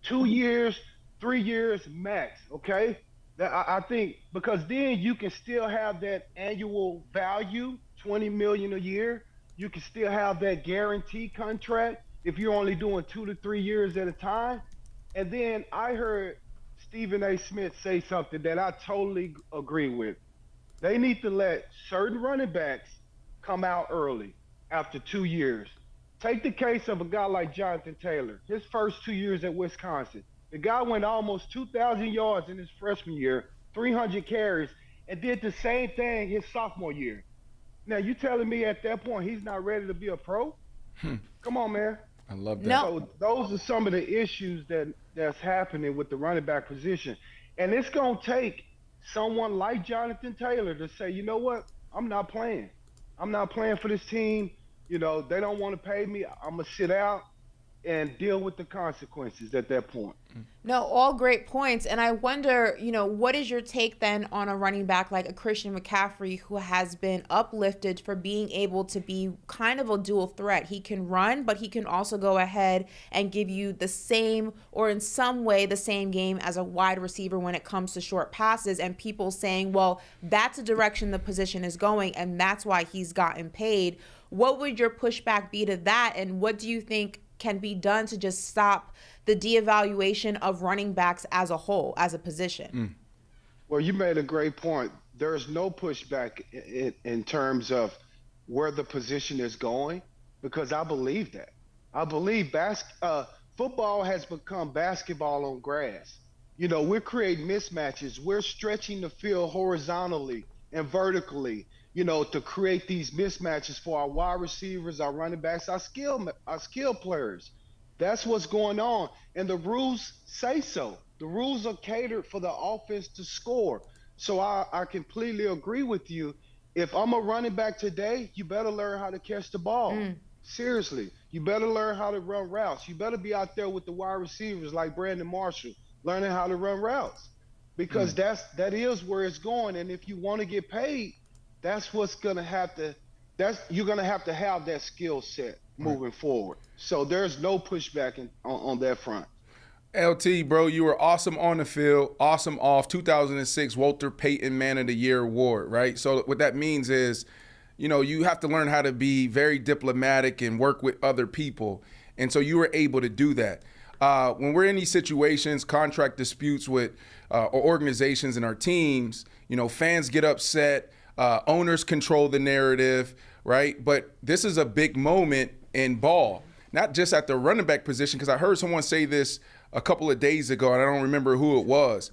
2 years, 3 years max, okay? I think because then you can still have that annual value, $20 million a year. You can still have that guarantee contract if you're only doing 2 to 3 years at a time. And then I heard Stephen A. Smith say something that I totally agree with. They need to let certain running backs come out early after 2 years. Take the case of a guy like Jonathan Taylor. His first 2 years at Wisconsin, the guy went almost 2,000 yards in his freshman year, 300 carries, and did the same thing his sophomore year. Now, you telling me at that point he's not ready to be a pro? Come on, man. I love that. No. So those are some of the issues that's happening with the running back position. And it's going to take someone like Jonathan Taylor to say, you know what, I'm not playing. I'm not playing for this team. They don't want to pay me. I'm going to sit out and deal with the consequences at that point. No, all great points. And I wonder, what is your take then on a running back like a Christian McCaffrey, who has been uplifted for being able to be kind of a dual threat? He can run, but he can also go ahead and give you the same, or in some way the same game as a wide receiver when it comes to short passes, and people saying, well, that's a direction the position is going, and that's why he's gotten paid. What would your pushback be to that, and what do you think can be done to just stop the de-evaluation of running backs as a whole, as a position? Well, you made a great point. There's no pushback in terms of where the position is going, because I believe that. I believe football has become basketball on grass. You know, we're creating mismatches. We're stretching the field horizontally and vertically, you know, to create these mismatches for our wide receivers, our running backs, our skill players. That's what's going on. And the rules say so. The rules are catered for the offense to score. So I completely agree with you. If I'm a running back today, you better learn how to catch the ball. Seriously. You better learn how to run routes. You better be out there with the wide receivers like Brandon Marshall, learning how to run routes. Because that is where it's going. And if you want to get paid, that's what's going to have to – you're going to have that skill set moving forward. So there's no pushback on that front. LT, bro, you were awesome on the field, awesome off. 2006 Walter Payton Man of the Year award, right? So what that means is, you know, you have to learn how to be very diplomatic and work with other people. And so you were able to do that. When we're in these situations, contract disputes with organizations and our teams, you know, fans get upset, owners control the narrative, right? But this is a big moment in ball, not just at the running back position, because I heard someone say this a couple of days ago, and I don't remember who it was.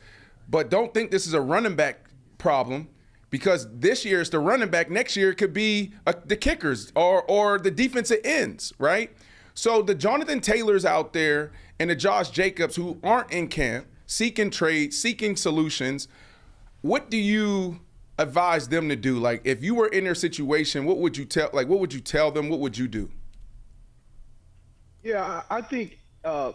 But don't think this is a running back problem, because this year it's the running back. Next year it could be the kickers or the defensive ends, right? So the Jonathan Taylors out there and the Josh Jacobs who aren't in camp, seeking trades, seeking solutions, what do you advise them to do? Like, if you were in their situation, what would you tell? Like, what would you tell them? What would you do? Yeah, I think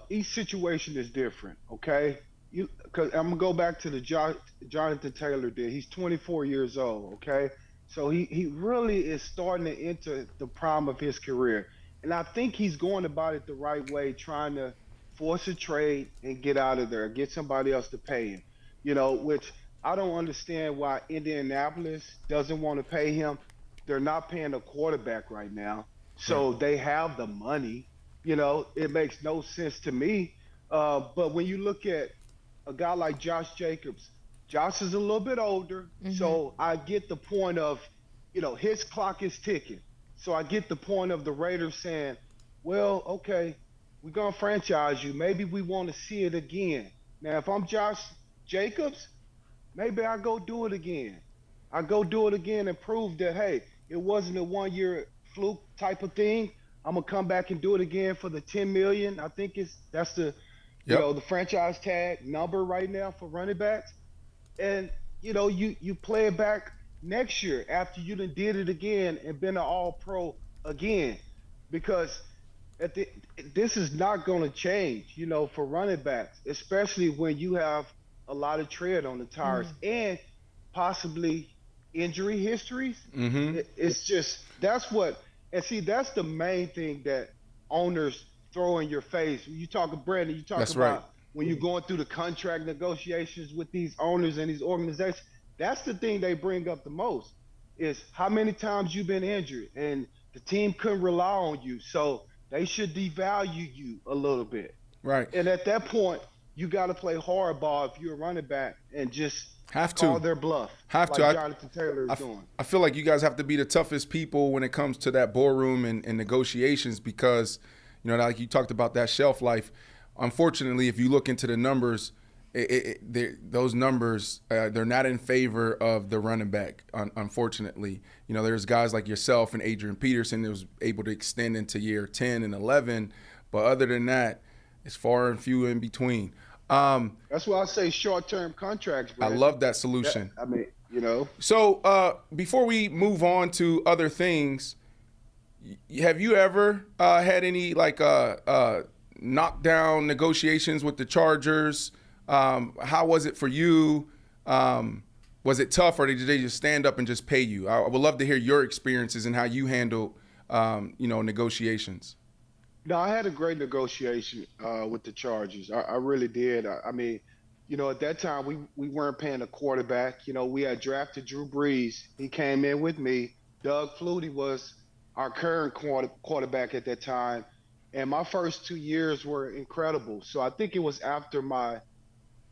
each situation is different. Okay, because I'm gonna go back to the Jonathan Taylor deal. He's 24 years old. Okay, so he really is starting to enter the prime of his career, and I think he's going about it the right way, trying to force a trade and get out of there, get somebody else to pay him. You know, which I don't understand why Indianapolis doesn't want to pay him. They're not paying a quarterback right now, so they have the money. You know, it makes no sense to me. But when you look at a guy like Josh Jacobs, Josh is a little bit older, so I get the point of, you know, his clock is ticking. So I get the point of the Raiders saying, well, okay, we're going to franchise you. Maybe we want to see it again. Now, if I'm Josh Jacobs, maybe I go do it again. I go do it again and prove that, hey, it wasn't a one-year fluke type of thing. I'm gonna come back and do it again for the $10 million. I think that's the, you know, the franchise tag number right now for running backs. And you know, you play it back next year after you done did it again and been an All-Pro again, because this is not gonna change, you know, for running backs, especially when you have a lot of tread on the tires and possibly injury histories. It's just that's the main thing that owners throw in your face. You talk to Brandon, you talk about when you're going through the contract negotiations with these owners and these organizations. That's the thing they bring up the most, is how many times you've been injured and the team couldn't rely on you, so they should devalue you a little bit. Right. And at that point, you got to play hardball if you're a running back and just call their bluff. Jonathan Taylor is doing. I feel like you guys have to be the toughest people when it comes to that boardroom and negotiations, because, you know, like you talked about that shelf life. Unfortunately, if you look into the numbers, those numbers, they're not in favor of the running back, unfortunately. You know, there's guys like yourself and Adrian Peterson that was able to extend into year 10 and 11. But other than that, it's far and few in between. That's why I say short-term contracts, bro. I love that solution. I mean, you know. So before we move on to other things, have you ever had any knockdown negotiations with the Chargers? How was it for you? Was it tough, or did they just stand up and just pay you? I would love to hear your experiences and how you handled, negotiations. No, I had a great negotiation with the Chargers. I really did. I mean, you know, at that time, we weren't paying a quarterback. You know, we had drafted Drew Brees. He came in with me. Doug Flutie was our current quarterback at that time. And my first 2 years were incredible. So I think it was after my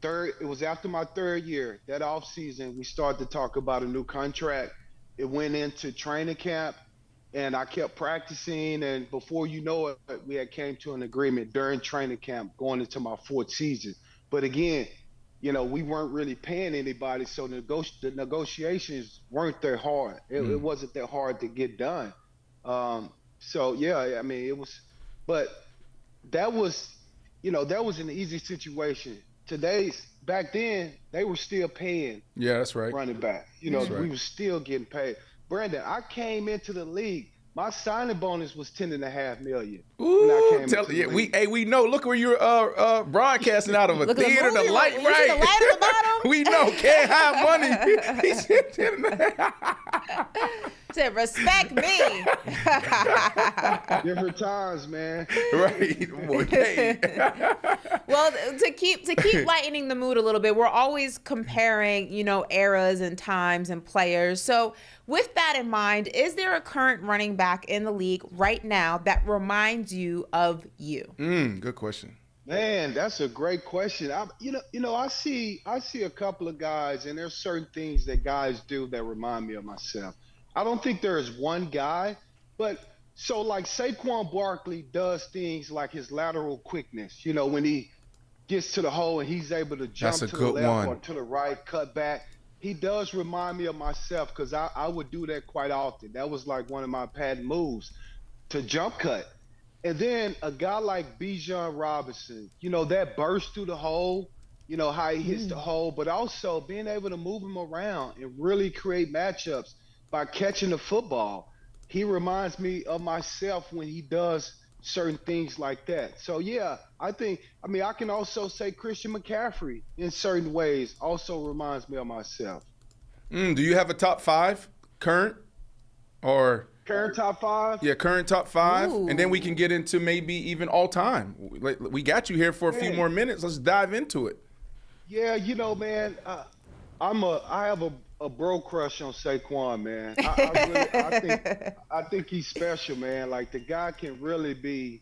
third year, that offseason, we started to talk about a new contract. It went into training camp. And I kept practicing, and before you know it, we had came to an agreement during training camp going into my 4th season. But again, we weren't really paying anybody, so the negotiations weren't that hard. It wasn't that hard to get done. So yeah, I mean, it was, but that was an easy situation. Back then, they were still paying. Yeah, that's right. Running back. We were still getting paid. Brandon, I came into the league. My signing bonus was $10.5 million. Ooh, we know. Look where you're broadcasting out of a theater. The light, right? The light at the bottom. We know. Can't hide money. He said $10.5. Said respect me. Different times, man. Right. Well, to keep lightening the mood a little bit, we're always comparing, eras and times and players. So with that in mind, is there a current running back in the league right now that reminds you of you? Good question. Man, that's a great question. I see a couple of guys, and there's certain things that guys do that remind me of myself. I don't think there is one guy, but so like Saquon Barkley does things like his lateral quickness, when he gets to the hole and he's able to jump to the left or to the right, cut back. He does remind me of myself because I would do that quite often. That was like one of my patent moves, to jump cut. And then a guy like Bijan Robinson, that burst through the hole, how he hits the hole, but also being able to move him around and really create matchups by catching the football. He reminds me of myself when he does certain things like that. So yeah, I can also say Christian McCaffrey in certain ways also reminds me of myself. Do you have a top 5 current or? Current top 5? Yeah, current top 5. Ooh. And then we can get into maybe even all time. We got you here for a few more minutes. Let's dive into it. Yeah, man, I have a bro crush on Saquon, man. I think he's special, man. Like, the guy can really be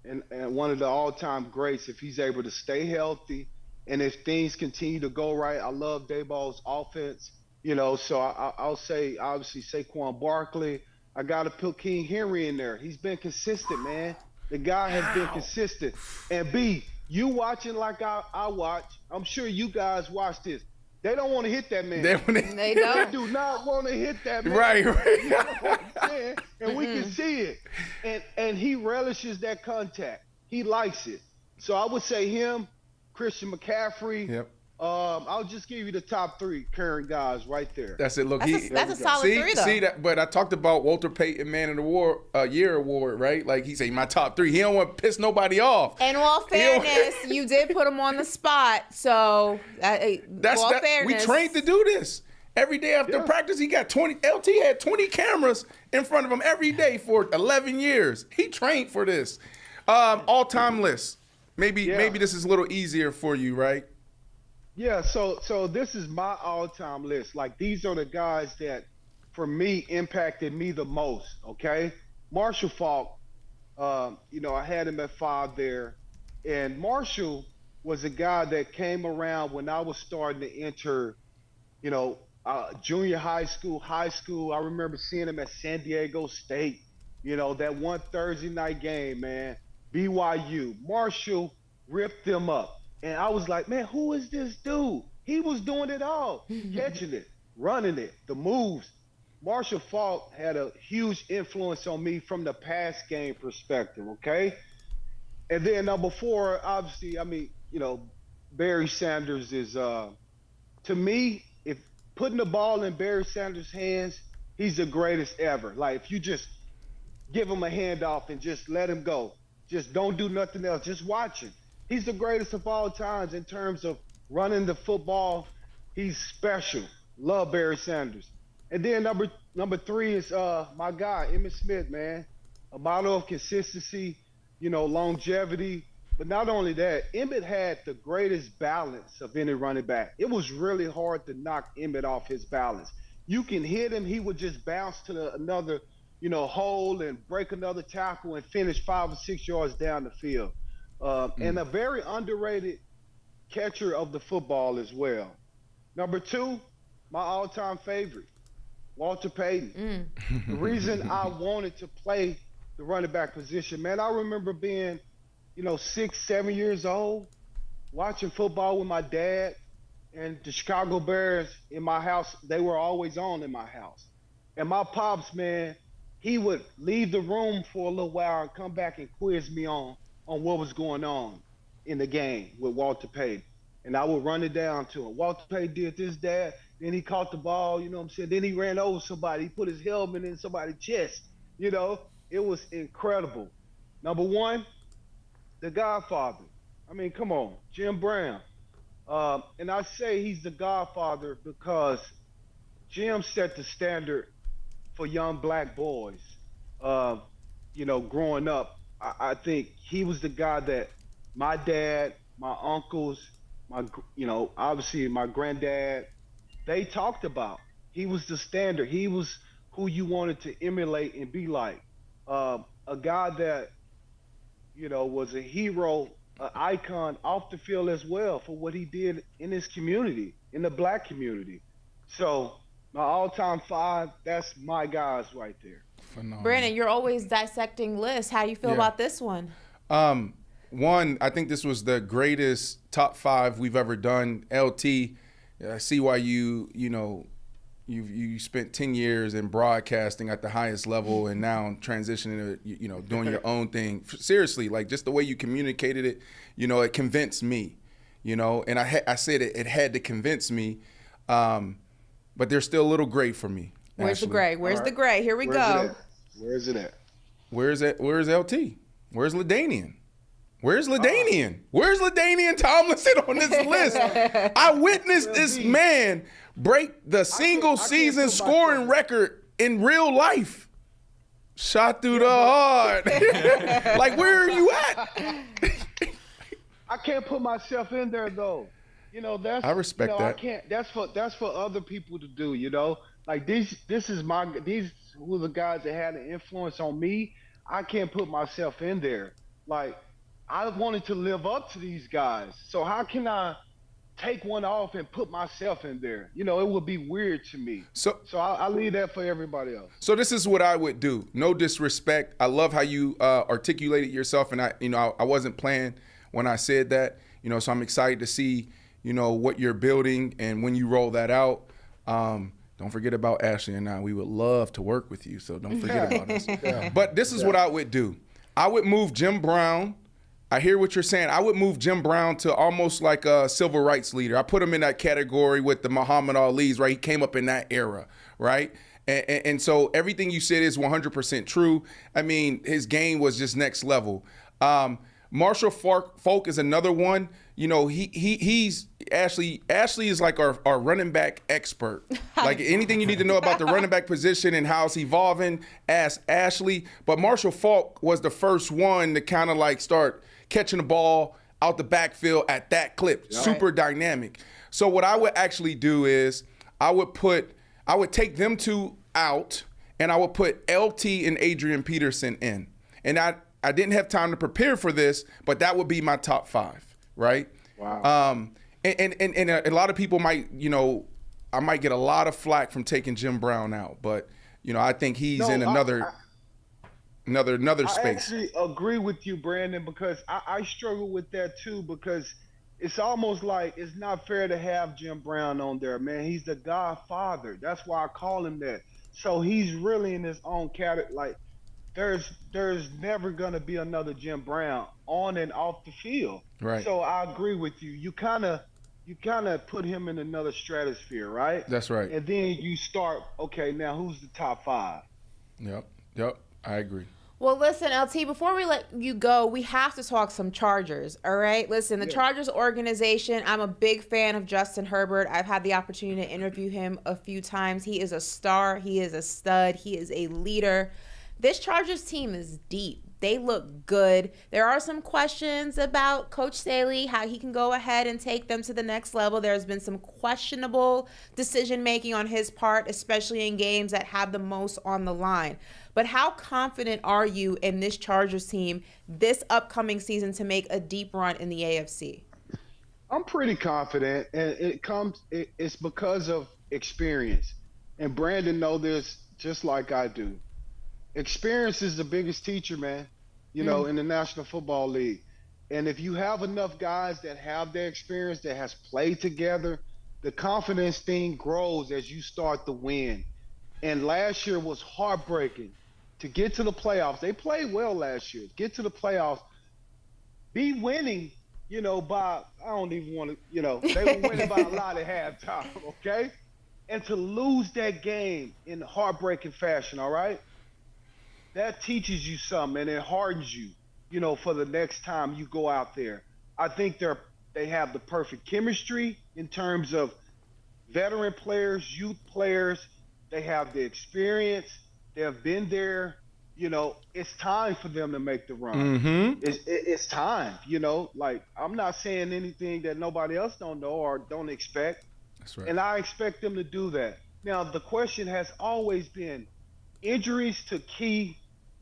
and one of the all-time greats if he's able to stay healthy and if things continue to go right. I love Dayball's offense, so I'll say obviously Saquon Barkley. I got to put King Henry in there. He's been consistent, man. The guy has been consistent. And B, you watching like I watch, I'm sure you guys watch this. They don't want to hit that man. They don't. They do not want to hit that man. Right. You know what I'm saying? And we can see it. And he relishes that contact. He likes it. So I would say him, Christian McCaffrey. Yep. I'll just give you the top 3 current guys right there. That's it. Look, that's a solid 3, though. See that? But I talked about Walter Payton Man of the Year award, right? Like he said, my top 3. He don't want to piss nobody off. And all fairness, you did put him on the spot, so fairness, we trained to do this every day after practice. He got 20. LT had 20 cameras in front of him every day for 11 years. He trained for this. All-time list. Maybe this is a little easier for you, right? Yeah, so this is my all-time list. Like, these are the guys that, for me, impacted me the most, okay? Marshall Faulk, I had him at 5 there. And Marshall was a guy that came around when I was starting to enter, junior high school. I remember seeing him at San Diego State, that one Thursday night game, man, BYU. Marshall ripped them up. And I was like, man, who is this dude? He was doing it all, catching it, running it, the moves. Marshall Faulk had a huge influence on me from the pass game perspective, okay? And then number 4, obviously, Barry Sanders is, to me, if putting the ball in Barry Sanders' hands, he's the greatest ever. Like, if you just give him a handoff and just let him go, just don't do nothing else, just watch him. He's the greatest of all times in terms of running the football. He's special. Love Barry Sanders. And then number 3 is my guy, Emmett Smith, man. A model of consistency, longevity. But not only that, Emmett had the greatest balance of any running back. It was really hard to knock Emmett off his balance. You can hit him, he would just bounce to another, hole and break another tackle and finish 5 or 6 yards down the field. And a very underrated catcher of the football as well. Number 2, my all-time favorite, Walter Payton. The reason I wanted to play the running back position, man, I remember being, 6, 7 years old, watching football with my dad, and the Chicago Bears in my house, they were always on in my house. And my pops, man, he would leave the room for a little while and come back and quiz me on what was going on in the game with Walter Payton. And I would run it down to him. Walter Payton did this, Dad. Then he caught the ball, you know what I'm saying? Then he ran over somebody. He put his helmet in somebody's chest. It was incredible. Number one, the Godfather. I mean, come on, Jim Brown. And I say he's the Godfather because Jim set the standard for young black boys. Growing up, I think he was the guy that my dad, my uncles, obviously my granddad, they talked about. He was the standard. He was who you wanted to emulate and be like. A guy that, was a hero, an icon off the field as well for what he did in his community, in the black community. So my all-time 5, that's my guys right there. Phenomenal. Brandon, you're always dissecting lists. How do you feel about this one? One, I think this was the greatest top 5 we've ever done. LT, I see why you spent 10 years in broadcasting at the highest level and now transitioning to, doing your own thing. Seriously, like just the way you communicated it, it convinced me, and I said it had to convince me, but there's still a little gray for me. Where's Ashley. the gray? Where's the gray? Here we go. Where's it at? Where's LT? Where's LaDainian? Where's LaDainian? Where's LaDainian Tomlinson on this list? I witnessed this man break the single season scoring record in real life. Shot through the heart. Like, where are you at? I can't put myself in there though. That's I respect that. I can't. That's for other people to do. Like these were the guys that had an influence on me. I can't put myself in there. Like, I wanted to live up to these guys. So how can I take one off and put myself in there? It would be weird to me. So I leave that for everybody else. So this is what I would do. No disrespect. I love how you articulated yourself, and I wasn't playing when I said that. So I'm excited to see, what you're building, and when you roll that out. Don't forget about Ashley and I. We would love to work with you, so don't forget about us. Yeah. But this is what I would do. I would move Jim Brown. I hear what you're saying. I would move Jim Brown to almost like a civil rights leader. I put him in that category with the Muhammad Ali's, right? He came up in that era, right? And so everything you said is 100% true. I mean, his game was just next level. Marshall Faulk is another one. He's Ashley is like our running back expert. Like anything you need to know about the running back position and how it's evolving, ask Ashley. But Marshall Faulk was the first one to kind of like start catching the ball out the backfield at that clip. Right. Super dynamic. So what I would actually do is I would take them two out, and I would put LT and Adrian Peterson in. And I didn't have time to prepare for this, but that would be my top 5, right? Wow. And a lot of people might, I might get a lot of flack from taking Jim Brown out, but I think he's in another space. I actually agree with you, Brandon, because I struggle with that too, because it's almost like it's not fair to have Jim Brown on there, man. He's the Godfather. That's why I call him that. So he's really in his own category. Like, there's never gonna be another Jim Brown on and off the field. Right. So I agree with you. You kind of put him in another stratosphere, right? That's right. And then you start, okay, now who's the top 5? Yep. I agree. Well, listen, LT, before we let you go, we have to talk some Chargers, all right? Listen, the Chargers organization, I'm a big fan of Justin Herbert. I've had the opportunity to interview him a few times. He is a star. He is a stud. He is a leader. This Chargers team is deep. They look good. There are some questions about Coach Staley, how he can go ahead and take them to the next level. There's been some questionable decision-making on his part, especially in games that have the most on the line. But how confident are you in this Chargers team this upcoming season to make a deep run in the AFC? I'm pretty confident, and it's because of experience. and Brandon know this just like I do. Experience is the biggest teacher, man, in the National Football League. And if you have enough guys that have that experience, that has played together, the confidence thing grows as you start to win. And last year was heartbreaking to get to the playoffs. They played well last year. Get to the playoffs, be winning, by, I don't even want to, they were winning by a lot at halftime, okay? And to lose that game in heartbreaking fashion, all right? That teaches you something, and it hardens you, for the next time you go out there. I think they have the perfect chemistry in terms of veteran players, youth players. They have the experience. They have been there. It's time for them to make the run. Mm-hmm. It's time, Like, I'm not saying anything that nobody else don't know or don't expect. That's right. And I expect them to do that. Now, the question has always been injuries to key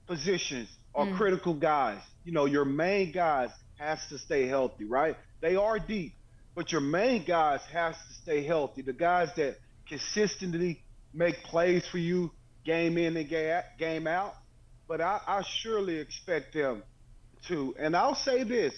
positions or critical guys. Your main guys has to stay healthy, right? They are deep, but your main guys has to stay healthy. The guys that consistently make plays for you game in and game out. But I surely expect them to. And I'll say this.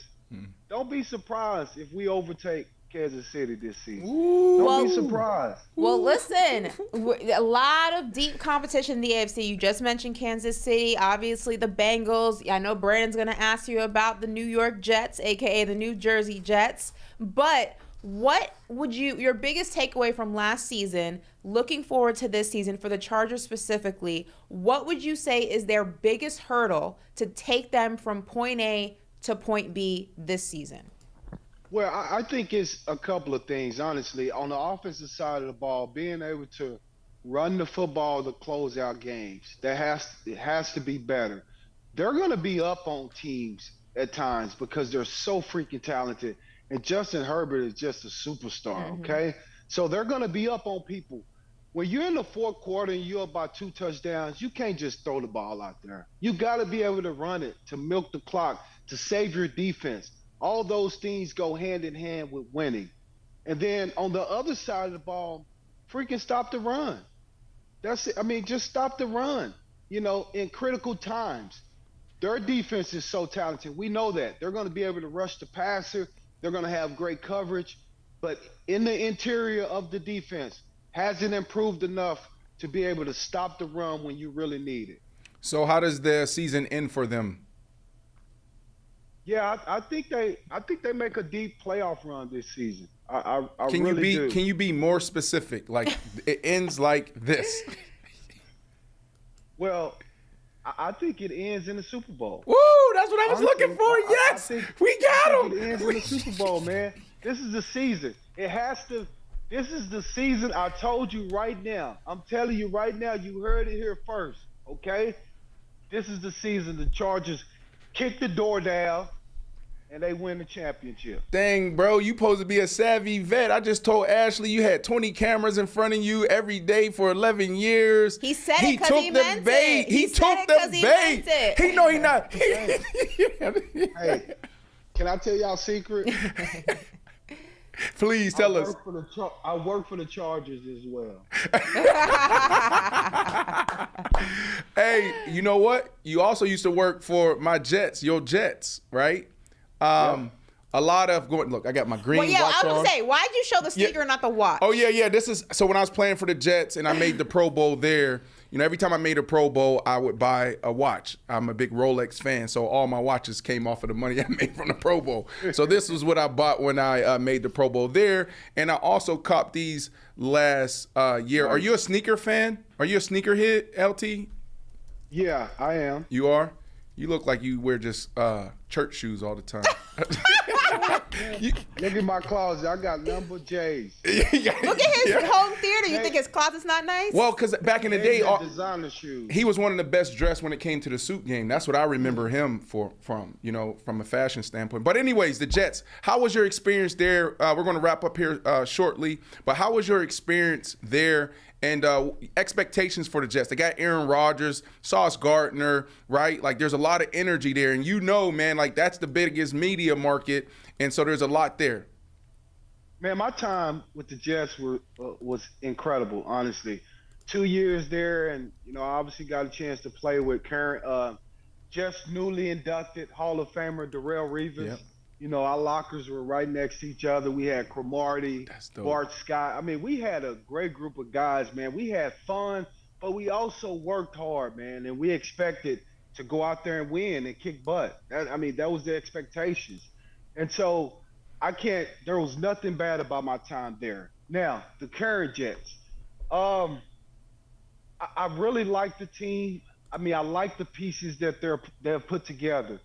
Don't be surprised if we overtake Kansas City this season. Don't be surprised. Well, listen, a lot of deep competition in the AFC. You just mentioned Kansas City, obviously the Bengals. I know Brandon's going to ask you about the New York Jets, a.k.a. the New Jersey Jets. But what would your biggest takeaway from last season, looking forward to this season for the Chargers specifically, what would you say is their biggest hurdle to take them from point A to point B this season? Well, I think it's a couple of things, honestly. On the offensive side of the ball, being able to run the football to close out games, it has to be better. They're going to be up on teams at times because they're so freaking talented. And Justin Herbert is just a superstar, okay? So they're going to be up on people. When you're in the fourth quarter and you're about 2 touchdowns, you can't just throw the ball out there. You got to be able to run it, to milk the clock, to save your defense. All those things go hand in hand with winning. And then on the other side of the ball, freaking stop the run. That's it. I mean, just stop the run, in critical times. Their defense is so talented. We know that. They're going to be able to rush the passer. They're going to have great coverage. But in the interior of the defense, hasn't improved enough to be able to stop the run when you really need it. So how does the season end for them? Yeah, I think they make a deep playoff run this season. I Can really you do. Can you be more specific? Like it ends like this. Well, I think it ends in the Super Bowl. Woo! That's what I was looking for. Yes, we got him. It ends in the Super Bowl, man. This is the season. It has to. This is the season. I told you right now. I'm telling you right now. You heard it here first. Okay. This is the season. The Chargers kick the door down, and they win the championship. Dang, bro, you supposed to be a savvy vet. I just told Ashley you had 20 cameras in front of you every day for 11 years. He said it because he meant it. He took the bait. He know he not. Hey, can I tell y'all a secret? Please tell us. I work for the Chargers as well. Hey, you know what? You also used to work for my Jets, your Jets, right? A lot of going. Look, I got my green watch on. I was gonna say, why'd you show the sneaker and not the watch? Oh yeah. This is so when I was playing for the Jets and I made the Pro Bowl there. Every time I made a Pro Bowl, I would buy a watch. I'm a big Rolex fan, so all my watches came off of the money I made from the Pro Bowl. So this was what I bought when I made the Pro Bowl there. And I also copped these last year. Are you a sneaker fan? Are you a sneakerhead, LT? Yeah, I am. You are? You look like you wear just church shoes all the time. Look at my closet. I got number J's. Look at his home theater. You think his closet's not nice? Well, because back in the day, designer shoes. He was one of the best dressed when it came to the suit game. That's what I remember him from a fashion standpoint. But anyways, the Jets. How was your experience there? We're going to wrap up here shortly. But how was your experience there? And expectations for the Jets. They got Aaron Rodgers, Sauce Gardner, right? Like, there's a lot of energy there. And man, like, that's the biggest media market. And so there's a lot there. Man, my time with the Jets was incredible, honestly. 2 years there, and I obviously got a chance to play with current, just newly inducted Hall of Famer Darrelle Revis. Yep. Our lockers were right next to each other. We had Cromartie, Bart Scott. I mean, we had a great group of guys, man. We had fun, but we also worked hard, man, and we expected to go out there and win and kick butt. That was the expectations. And so there was nothing bad about my time there. Now, the current Jets. I really like the team. I like the pieces that they've put together.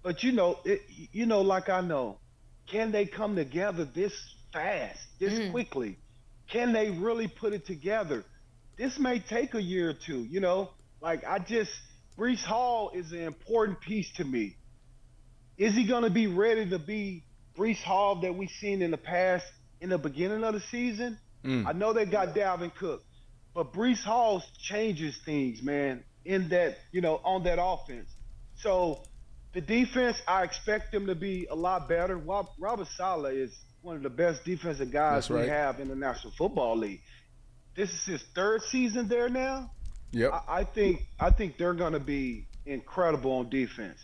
But like I know, can they come together this fast, this quickly? Can they really put it together? This may take a year or two, Breece Hall is an important piece to me. Is he going to be ready to be Breece Hall that we've seen in the past in the beginning of the season? I know they got Dalvin Cook, but Breece Hall changes things, man, in that, on that offense. So the defense, I expect them to be a lot better. Robert Saleh is one of the best defensive guys we have in the National Football League. This is his third season there now. Yep. I think they're going to be incredible on defense.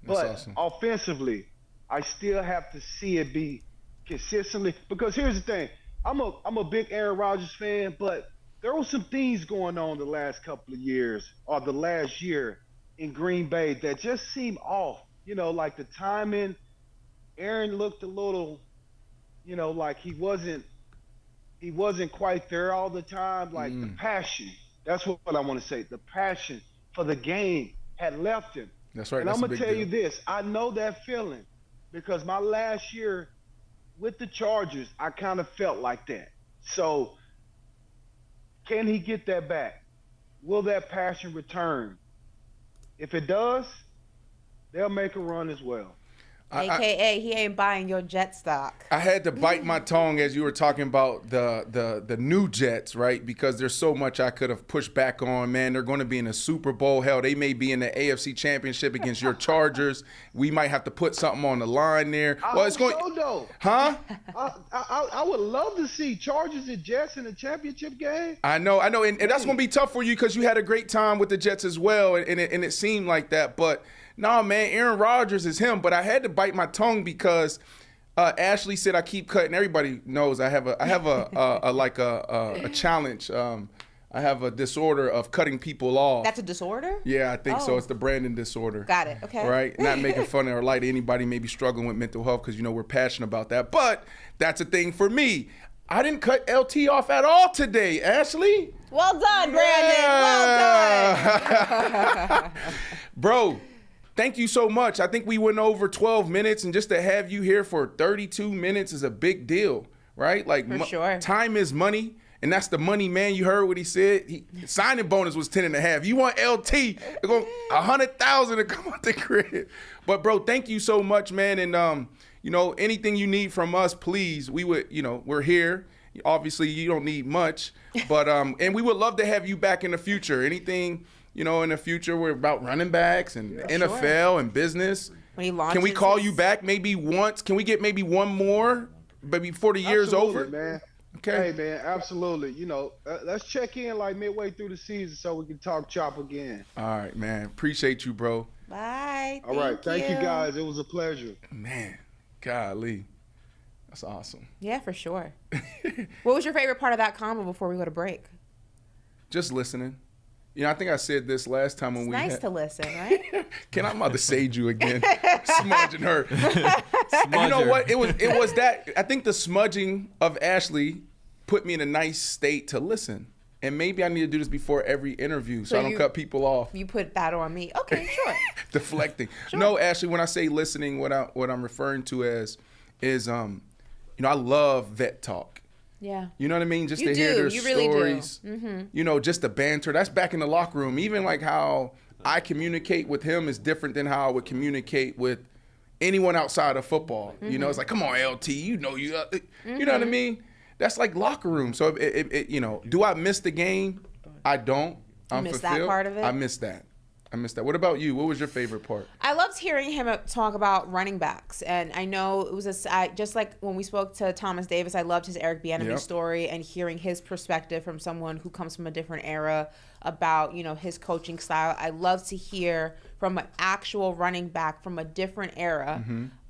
But awesome. Offensively, I still have to see it be consistently. Because here's the thing. I'm a big Aaron Rodgers fan, but there were some things going on the last couple of years or the last year in Green Bay that just seemed off. Like the timing. Aaron looked a little, like he wasn't quite there all the time. Like the passion. That's what I want to say. The passion for the game had left him. That's right. And I'm going to tell you this. I know that feeling because my last year with the Chargers, I kind of felt like that. So can he get that back? Will that passion return? If it does, they'll make a run as well. AKA, he ain't buying your jet stock. I had to bite my tongue as you were talking about the new Jets, right? Because there's so much I could have pushed back on. Man, they're going to be in a Super Bowl. Hell, they may be in the AFC Championship against your Chargers. We might have to put something on the line there. I would love to see Chargers and Jets in the championship game. I know, and that's going to be tough for you because you had a great time with the Jets as well, and it seemed like that, but. No, man, Aaron Rodgers is him, but I had to bite my tongue because Ashley said I keep cutting. Everybody knows I have a challenge. I have a disorder of cutting people off. That's a disorder? Yeah, I think so. It's the Brandon disorder. Got it. Okay. Right? Not making fun or light of anybody maybe struggling with mental health because, we're passionate about that. But that's a thing for me. I didn't cut LT off at all today, Ashley. Well done, Brandon. Well done. Bro. Thank you so much. I think we went over 12 minutes, and just to have you here for 32 minutes is a big deal, right? Like, for sure. Time is money, and that's the money, man. You heard what he said. Signing bonus was 10.5. You want LT, they're going 100,000 to come out the crib. But, bro, thank you so much, man. And, anything you need from us, please, we would, we're here. Obviously, you don't need much, but and we would love to have you back in the future. Anything in the future, we're about running backs and NFL and business. Can we call you back maybe once? Can we get maybe one more, maybe before the year's over? Man. Okay. Hey, man, absolutely. Let's check in like midway through the season so we can talk chop again. All right, man. Appreciate you, bro. Bye. All right. Thank you, guys. It was a pleasure. Man, golly. That's awesome. Yeah, for sure. What was your favorite part of that combo before we go to break? Just listening. I think I said this last time when it's we nice to listen, right? I'm about to sage you again. Smudging her. You know what? It was that. I think the smudging of Ashley put me in a nice state to listen. And maybe I need to do this before every interview so I don't cut people off. You put that on me. Okay, sure. Deflecting. Sure. No, Ashley, when I say listening, what I'm referring to as is I love vet talk. Yeah. You know what I mean? Just to hear their stories. Really do. Mm-hmm. Just the banter. That's back in the locker room. Even like how I communicate with him is different than how I would communicate with anyone outside of football. Mm-hmm. It's like, come on, LT, you know what I mean? That's like locker room. So do I miss the game? I don't. I'm miss fulfilled. That part of it? I miss that. I missed that. What about you? What was your favorite part? I loved hearing him talk about running backs. And I know it was just like when we spoke to Thomas Davis, I loved his Eric Bieniemy story and hearing his perspective from someone who comes from a different era about, his coaching style. I love to hear from an actual running back from a different era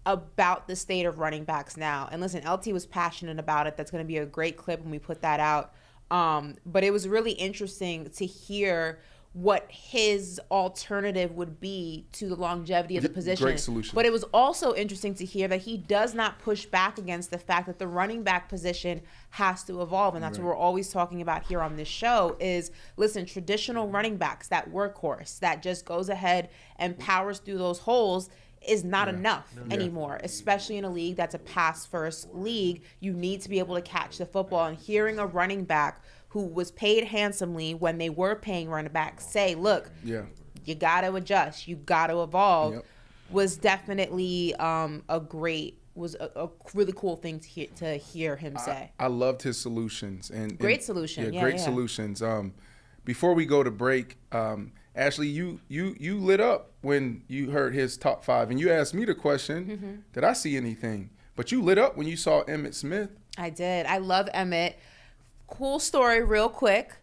about the state of running backs now. And listen, LT was passionate about it. That's going to be a great clip when we put that out. But it was really interesting to hear what his alternative would be to the longevity of the position. Great solution. But it was also interesting to hear that he does not push back against the fact that the running back position has to evolve. And that's what we're always talking about here on this show is, listen, traditional running backs, that workhorse that just goes ahead and powers through those holes is not enough anymore, especially in a league that's a pass-first league. You need to be able to catch the football. And hearing a running back who was paid handsomely when they were paying running backs say, look, you got to adjust, you got to evolve, was definitely a really cool thing to hear him say. I loved his solutions. Great solution. Great solutions. Before we go to break, Ashley, you lit up when you heard his top 5, and you asked me the question, did I see anything? But you lit up when you saw Emmett Smith. I did. I love Emmett. Cool story, real quick.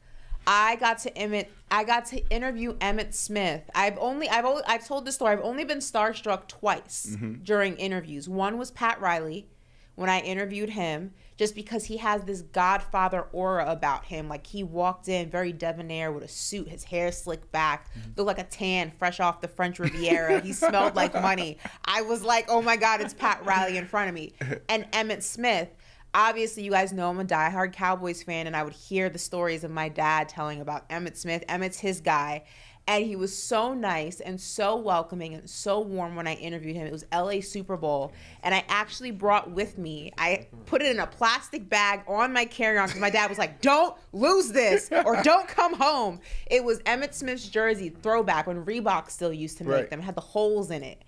I got to interview Emmett Smith. I've told this story. I've only been starstruck twice during interviews. One was Pat Riley when I interviewed him, just because he has this Godfather aura about him. Like, he walked in very debonair with a suit, his hair slicked back, looked like a tan fresh off the French Riviera. He smelled like money. I was like, oh my God, it's Pat Riley in front of me. And Emmett Smith, obviously, you guys know I'm a diehard Cowboys fan, and I would hear the stories of my dad telling about Emmett Smith. Emmett's his guy. And he was so nice and so welcoming and so warm when I interviewed him. It was LA Super Bowl. And I actually brought with me, I put it in a plastic bag on my carry-on because my dad was like, don't lose this or don't come home. It was Emmett Smith's jersey throwback when Reebok still used to make them. It had the holes in it.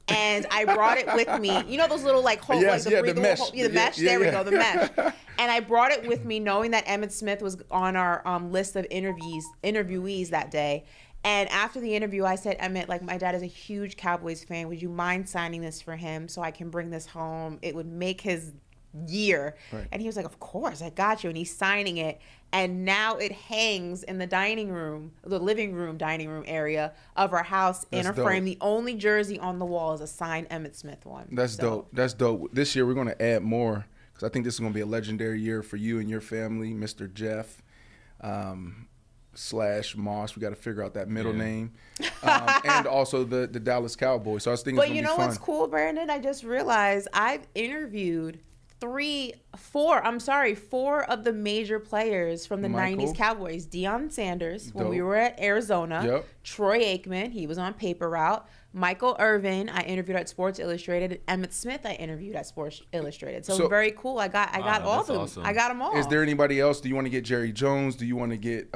And I brought it with me. You know those little like holes, the mesh. The mesh. There we go, the mesh. And I brought it with me, knowing that Emmett Smith was on our list of interviewees that day. And after the interview, I said, Emmett, like, my dad is a huge Cowboys fan. Would you mind signing this for him so I can bring this home? It would make his year. Right. And he was like, of course, I got you. And he's signing it. And now it hangs in the dining room, the living room, dining room area of our house in a frame. The only jersey on the wall is a signed Emmett Smith one. That's dope. That's dope. This year, we're going to add more because I think this is going to be a legendary year for you and your family, Mr. Jeff. / Moss. We got to figure out that middle name. And also the Dallas Cowboys. So I was thinking it's going to be fun. But you know what's cool, Brandon? I just realized I've interviewed four of the major players from the 90s Cowboys. Deion Sanders, when we were at Arizona. Yep. Troy Aikman, he was on Paper Route. Michael Irvin, I interviewed at Sports Illustrated. Emmett Smith, I interviewed at Sports Illustrated. So very cool. I got all of them. Awesome. I got them all. Is there anybody else? Do you want to get Jerry Jones? Do you want to get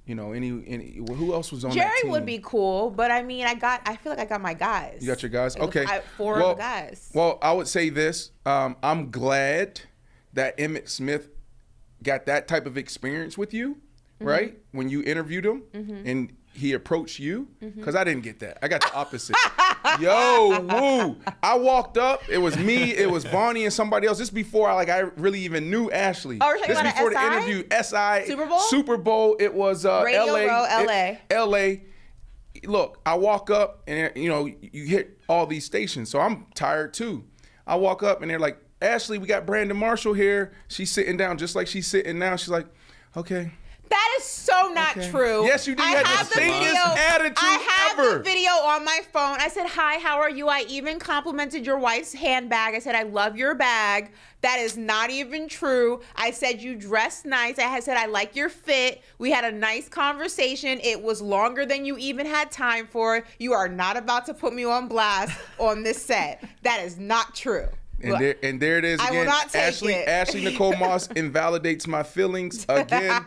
who else was on that team? Jerry would be cool, but I mean, I feel like I got my guys. You got your guys? Okay. Four of the guys. Well, I would say this. I'm glad that Emmett Smith got that type of experience with you, right? When you interviewed him and he approached you, because I didn't get that. I got the opposite. Yo, woo. I walked up. It was me. It was Bonnie and somebody else. This before I really even knew Ashley. Oh, we're this before the interview. SI. Super Bowl? Super Bowl. It was Radio LA. Row, LA. LA. Look, I walk up and, you hit all these stations. So I'm tired too. I walk up and they're like, Ashley, we got Brandon Marshall here. She's sitting down just like she's sitting now. She's like, okay. That is so not true. Yes, you did. You had the biggest attitude I have ever. the video on my phone. I said, hi, how are you? I even complimented your wife's handbag. I said, I love your bag. That is not even true. I said, you dress nice. I said, I like your fit. We had a nice conversation. It was longer than you even had time for. You are not about to put me on blast on this set. That is not true. And there it is again. I will not take it. Ashley Nicole Moss invalidates my feelings again.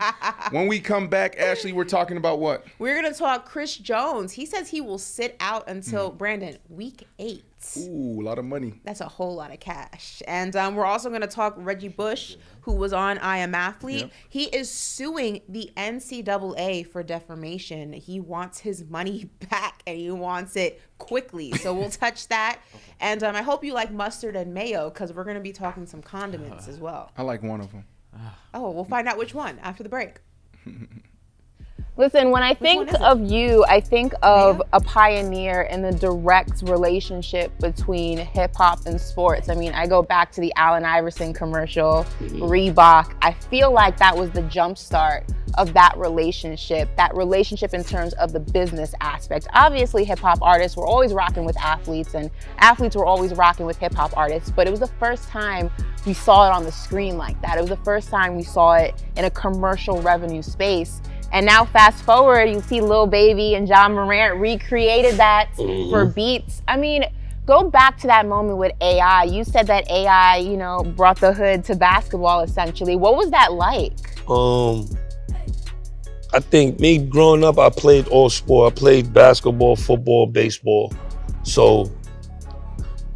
When we come back, Ashley, we're talking about what? We're going to talk Chris Jones. He says he will sit out until, Brandon, week 8. Ooh, a lot of money. That's a whole lot of cash. And we're also going to talk Reggie Bush, who was on I Am Athlete. Yep. He is suing the NCAA for defamation. He wants his money back, and he wants it quickly. So we'll touch that. Okay. And I hope you like mustard and mayo, because we're going to be talking some condiments as well. I like one of them. Oh, we'll find out which one after the break. Listen, when I think of you, I think of a pioneer in the direct relationship between hip hop and sports. I mean, I go back to the Allen Iverson commercial, Reebok. I feel like that was the jumpstart of that relationship in terms of the business aspect. Obviously, hip hop artists were always rocking with athletes, and athletes were always rocking with hip hop artists, but it was the first time we saw it on the screen like that. It was the first time we saw it in a commercial revenue space. And now fast forward, you see Lil Baby and John Morant recreated that for beats. I mean, go back to that moment with AI. You said that AI, you know, brought the hood to basketball essentially. What was that like? I think me growing up, I played all sport. I played basketball, football, baseball. So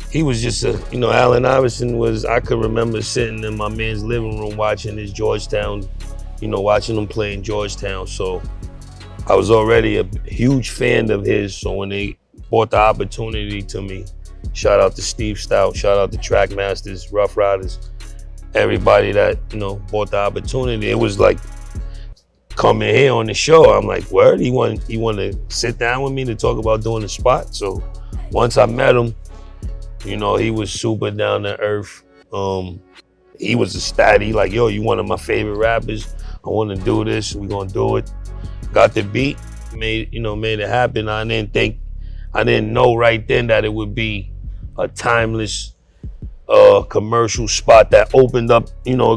he was just Allen Iverson was, I could remember sitting in my man's living room watching his Georgetown, watching him play in Georgetown. So I was already a huge fan of his. So when they brought the opportunity to me, shout out to Steve Stout, shout out to Track Masters, Rough Riders, everybody that, brought the opportunity. It was like coming here on the show. I'm like, word, he want to sit down with me to talk about doing the spot. So once I met him, he was super down to earth. He was ecstatic. He like, yo, you one of my favorite rappers. I want to do this. We gonna do it. Got the beat, made it happen. I didn't know right then that it would be a timeless commercial spot that opened up,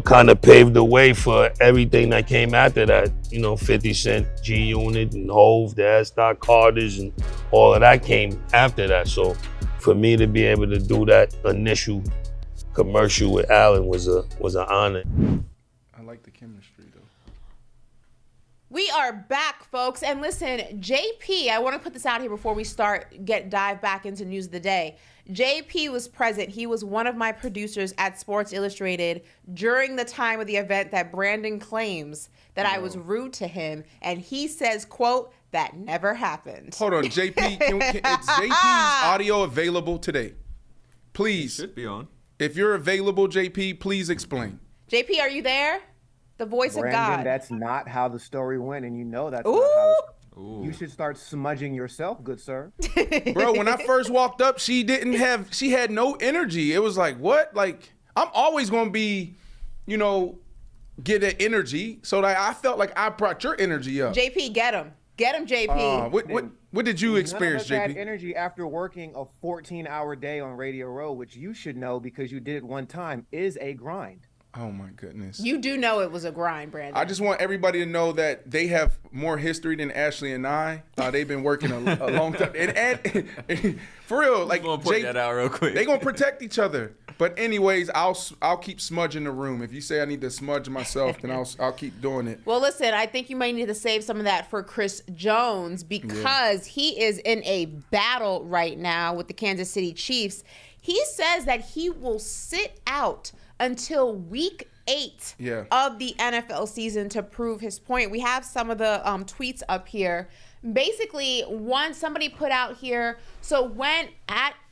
kind of paved the way for everything that came after that. 50 Cent, G-Unit, and Hove, the S. Carters, and all of that came after that. So for me to be able to do that initial commercial with Allen was an honor. I like the chemistry though. We are back, folks, and listen, JP, I want to put this out here before we dive back into news of the day. JP was present. He was one of my producers at Sports Illustrated during the time of the event that Brandon claims that I was rude to him, and he says, quote, that never happened. Hold on, JP, is JP's audio available today? Please. It should be on. If you're available, JP, please explain. JP, are you there? The voice Brandon, of God. That's not how the story went, and you know that's Ooh. not how Ooh. You should start smudging yourself, good sir. Bro, when I first walked up, she had no energy. It was like, what? Like, I'm always going to be, get that energy. So that I felt like I brought your energy up. JP, get him. Get him, JP. What did you experience, None of us JP? had energy after working a 14-hour day on Radio Row, which you should know because you did it one time, is a grind. Oh my goodness. You do know it was a grind, Brandon. I just want everybody to know that they have more history than Ashley and I. They've been working a long time. And for real, like I'm gonna put that out real quick. They're gonna protect each other. But anyways, I'll keep smudging the room. If you say I need to smudge myself, then I'll keep doing it. Well, listen, I think you might need to save some of that for Chris Jones because he is in a battle right now with the Kansas City Chiefs. He says that he will sit out until week 8 of the NFL season to prove his point. We have some of the tweets up here. Basically, somebody put out here,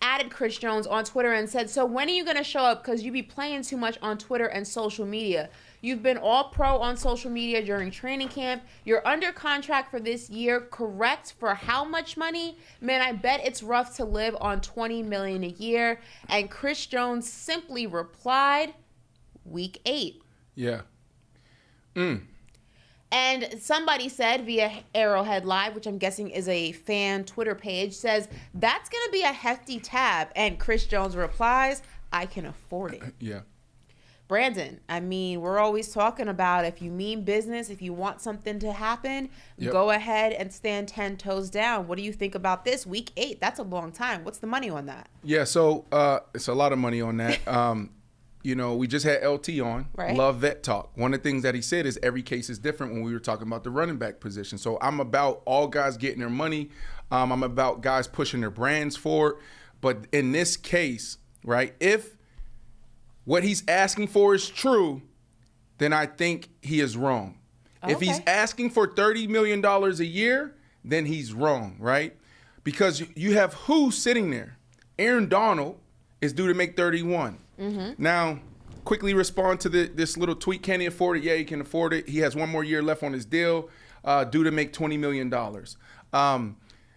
added Chris Jones on Twitter and said, so when are you going to show up? Because you be playing too much on Twitter and social media. You've been all pro on social media during training camp. You're under contract for this year, correct? For how much money? Man, I bet it's rough to live on $20 million a year. And Chris Jones simply replied, week 8. Yeah. And somebody said via Arrowhead Live, which I'm guessing is a fan Twitter page, says, that's going to be a hefty tab. And Chris Jones replies, I can afford it. Yeah. Brandon, I mean, we're always talking about if you mean business, if you want something to happen, go ahead and stand 10 toes down. What do you think about this? Week 8, that's a long time. What's the money on that? Yeah, so it's a lot of money on that. We just had LT on, right. Love Vet Talk. One of the things that he said is every case is different when we were talking about the running back position. So I'm about all guys getting their money. I'm about guys pushing their brands forward. But in this case, right, if what he's asking for is true, then I think he is wrong. Okay. If he's asking for $30 million a year, then he's wrong, right? Because you have who sitting there? Aaron Donald is due to make 31. Now, quickly respond to this little tweet. Can he afford it? Yeah, he can afford it. He has one more year left on his deal, due to make $20 million.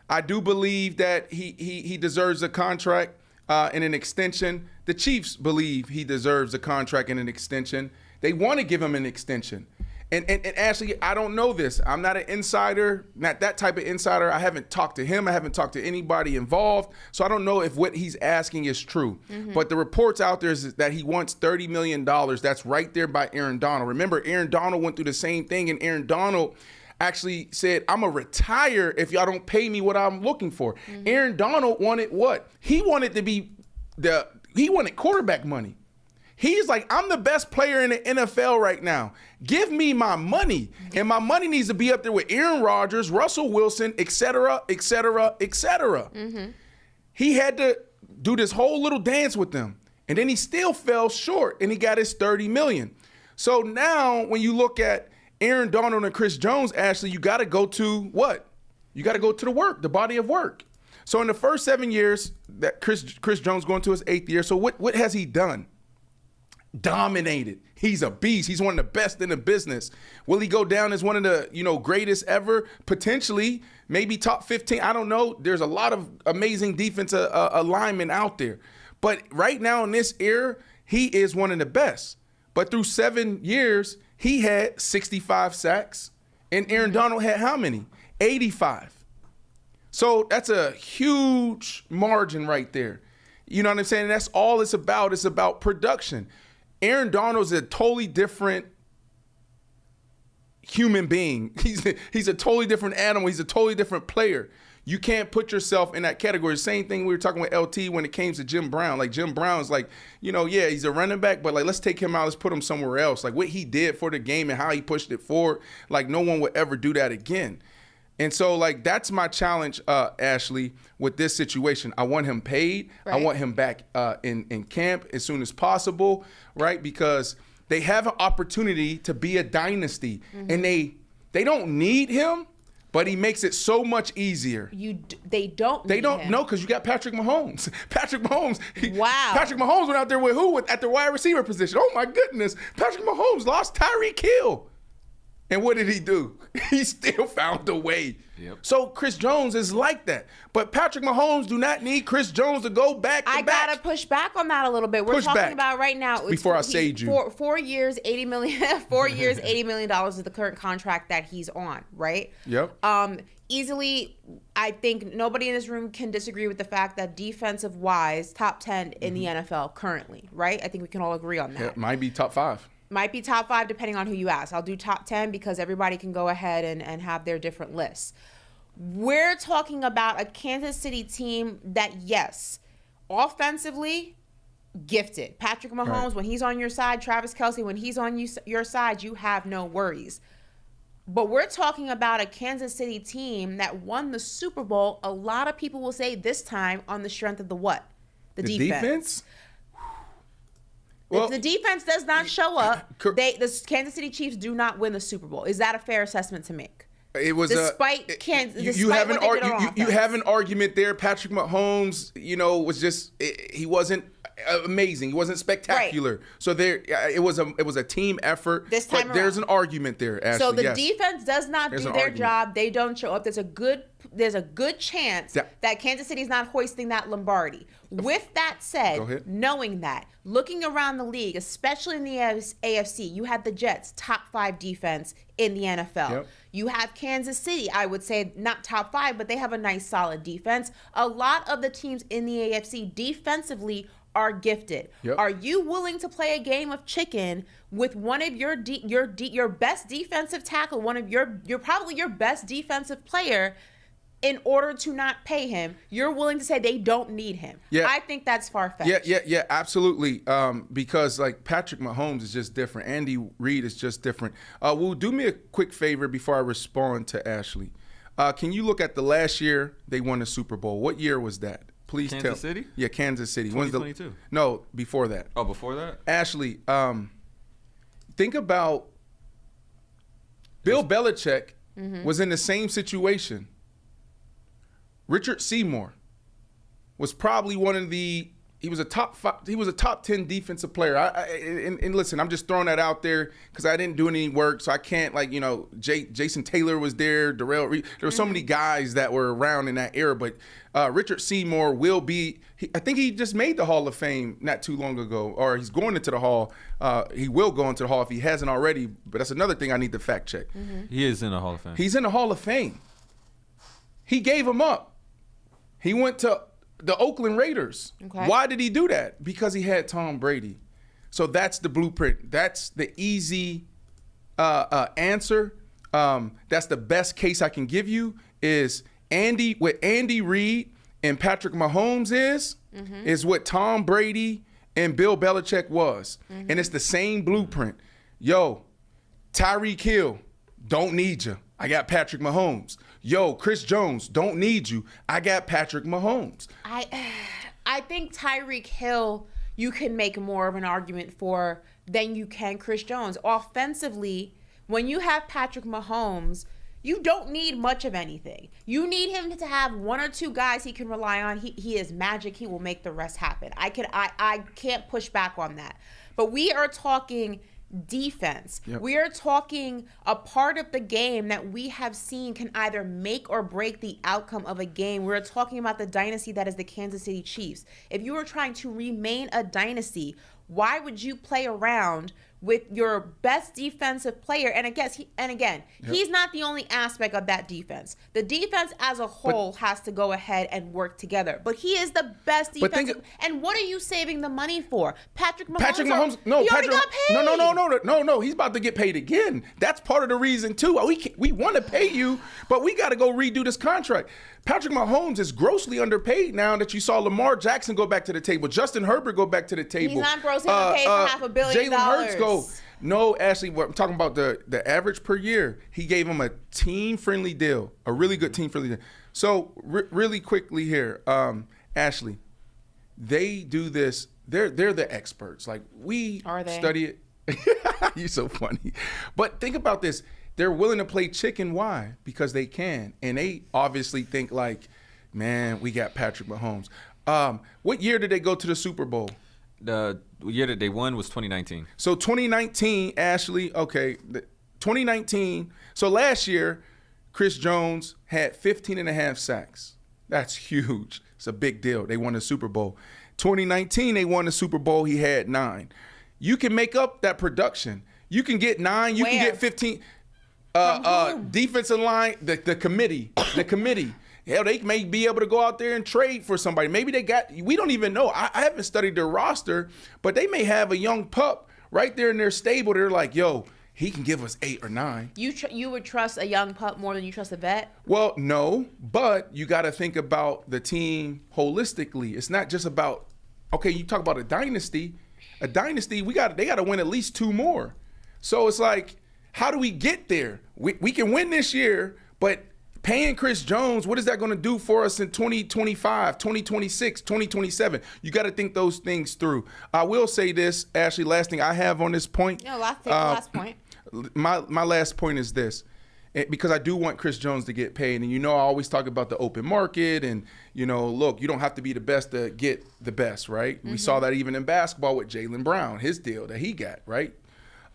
I do believe that he deserves a contract and an extension. The Chiefs believe he deserves a contract and an extension. They want to give him an extension. And Ashley, I don't know this. I'm not an insider, not that type of insider. I haven't talked to him. I haven't talked to anybody involved. So I don't know if what he's asking is true. But the reports out there is that he wants $30 million. That's right there by Aaron Donald. Remember, Aaron Donald went through the same thing, and Aaron Donald actually said, I'm going to retire if y'all don't pay me what I'm looking for. Aaron Donald wanted what? He wanted he wanted quarterback money. He's like, I'm the best player in the NFL right now. Give me my money. And my money needs to be up there with Aaron Rodgers, Russell Wilson, et cetera, et cetera, et cetera. He had to do this whole little dance with them. And then he still fell short, and he got his $30 million. So now when you look at Aaron Donald and Chris Jones, Ashley, you got to go to what? You got to go to the work, the body of work. So in the first 7 years, that Chris Jones going to his 8th year, so what has he done? Dominated. He's a beast. He's one of the best in the business. Will he go down as one of the, greatest ever? Potentially, maybe top 15. I don't know. There's a lot of amazing defensive alignment out there. But right now in this era, he is one of the best. But through 7 years, he had 65 sacks. And Aaron Donald had how many? 85. So that's a huge margin right there. You know what I'm saying? That's all it's about. It's about production. Aaron Donald's a totally different human being. He's a totally different animal. He's a totally different player. You can't put yourself in that category. Same thing we were talking with LT when it came to Jim Brown. Like, Jim Brown's like, yeah, he's a running back, but like, let's take him out. Let's put him somewhere else. Like, what he did for the game and how he pushed it forward, like, no one would ever do that again. And so, like, that's my challenge, Ashley, with this situation. I want him paid. Right. I want him back in camp as soon as possible, right? Because they have an opportunity to be a dynasty. And they don't need him, but he makes it so much easier. They don't him. No, because you got Patrick Mahomes. Patrick Mahomes. Wow. Patrick Mahomes went out there with who? At the wide receiver position. Oh, my goodness. Patrick Mahomes lost Tyreek Hill. And what did he do? He still found a way. Yep. So Chris Jones is like that. But Patrick Mahomes do not need Chris Jones to go back to back. I got to push back on that a little bit. We're talking about right now. Before I sage you. 4 years, $80 million. 4 years, $80 million is the current contract that he's on, right? Yep. Easily, I think nobody in this room can disagree with the fact that defensive-wise, top 10 in the NFL currently, right? I think we can all agree on that. Yeah, might be top 5. Might be top 5 depending on who you ask. I'll do top 10 because everybody can go ahead and have their different lists. We're talking about a Kansas City team that, yes, offensively, gifted. Patrick Mahomes, right, when he's on your side, Travis Kelce, when he's on your side, you have no worries. But we're talking about a Kansas City team that won the Super Bowl, a lot of people will say this time, on the strength of the what? The defense? Well, if the defense does not show up, the Kansas City Chiefs do not win the Super Bowl. Is that a fair assessment to make? It was despite Kansas. You have an argument there. Patrick Mahomes, was just he wasn't amazing. He wasn't spectacular. Right. So it was a team effort. This time around, there's an argument there, Ashley. So the defense does not do their job. They don't show up. There's a good chance that Kansas City's not hoisting that Lombardi. With that said, knowing that, looking around the league, especially in the AFC, you had the Jets, top 5 defense in the NFL. Yep. You have Kansas City, I would say not top 5, but they have a nice solid defense. A lot of the teams in the AFC defensively are gifted. Yep. Are you willing to play a game of chicken with one of your best defensive tackle, one of your probably your best defensive player, in order to not pay him? You're willing to say they don't need him. Yeah. I think that's far-fetched. Yeah, absolutely. Because like Patrick Mahomes is just different. Andy Reid is just different. Will do me a quick favor before I respond to Ashley. Can you look at the last year they won the Super Bowl? What year was that? Please tell. Kansas City? Yeah, Kansas City. 2022. No, before that. Oh, before that? Ashley, think about Bill Belichick was in the same situation. Richard Seymour was probably he was a top 10 defensive player. And listen, I'm just throwing that out there because I didn't do any work, so I can't Jason Taylor was there, Darrell Reed. There were so many guys that were around in that era, but Richard Seymour will be. I think he just made the Hall of Fame not too long ago, or he's going into the Hall. He will go into the Hall if he hasn't already. But that's another thing I need to fact check. He is in the Hall of Fame. He's in the Hall of Fame. He gave him up. He went to the Oakland Raiders. Okay. Why did he do that? Because he had Tom Brady. So that's the blueprint. That's the easy answer. That's the best case I can give you is what Andy Reid and Patrick Mahomes is what Tom Brady and Bill Belichick was. And it's the same blueprint. Yo, Tyreek Hill, don't need you. I got Patrick Mahomes. Yo, Chris Jones, don't need you. I got Patrick Mahomes. I think Tyreek Hill, you can make more of an argument for than you can Chris Jones. Offensively, when you have Patrick Mahomes, you don't need much of anything. You need him to have one or two guys he can rely on. He is magic. He will make the rest happen. I can't push back on that. But we are talking defense. Yep. We are talking a part of the game that we have seen can either make or break the outcome of a game. We're talking about the dynasty that is the Kansas City Chiefs. If you were trying to remain a dynasty, why would you play around with your best defensive player? And again, he's not the only aspect of that defense. The defense as a whole has to go ahead and work together. But he is the best defensive. And what are you saving the money for? Patrick Mahomes. He already got paid. No. He's about to get paid again. That's part of the reason too. We want to pay you, but we got to go redo this contract. Patrick Mahomes is grossly underpaid now that you saw Lamar Jackson go back to the table. Justin Herbert go back to the table. He's not grossly underpaid for $500 million. Jalen Hurts go. No, Ashley, I'm talking about the average per year. He gave him a team-friendly deal, a really good team-friendly deal. So really quickly here, Ashley, they do this. They're the experts. Like we study it. You're so funny. But think about this. They're willing to play chicken. Why? Because they can. And they obviously think like, man, we got Patrick Mahomes. What year did they go to the Super Bowl? The year that they won was 2019. So 2019, Ashley, okay, 2019. So last year, Chris Jones had 15.5 sacks. That's huge. It's a big deal. They won the Super Bowl. 2019, they won the Super Bowl. He had 9. You can make up that production. You can get 9. You can get 15. Defensive line, the committee. Hell, they may be able to go out there and trade for somebody. Maybe we don't even know. I haven't studied their roster, but they may have a young pup right there in their stable. They're like, yo, he can give us 8 or 9. You would trust a young pup more than you trust a vet? Well, no, but you got to think about the team holistically. It's not just about, okay, you talk about a dynasty. A dynasty, they got to win at least 2 more. So it's like, how do we get there? We can win this year, but paying Chris Jones, what is that going to do for us in 2025, 2026, 2027? You got to think those things through. I will say this, Ashley, last thing I have on this point. No, last point. My last point is this, because I do want Chris Jones to get paid. And, I always talk about the open market and, look, you don't have to be the best to get the best, right? Mm-hmm. We saw that even in basketball with Jaylen Brown, his deal that he got, right?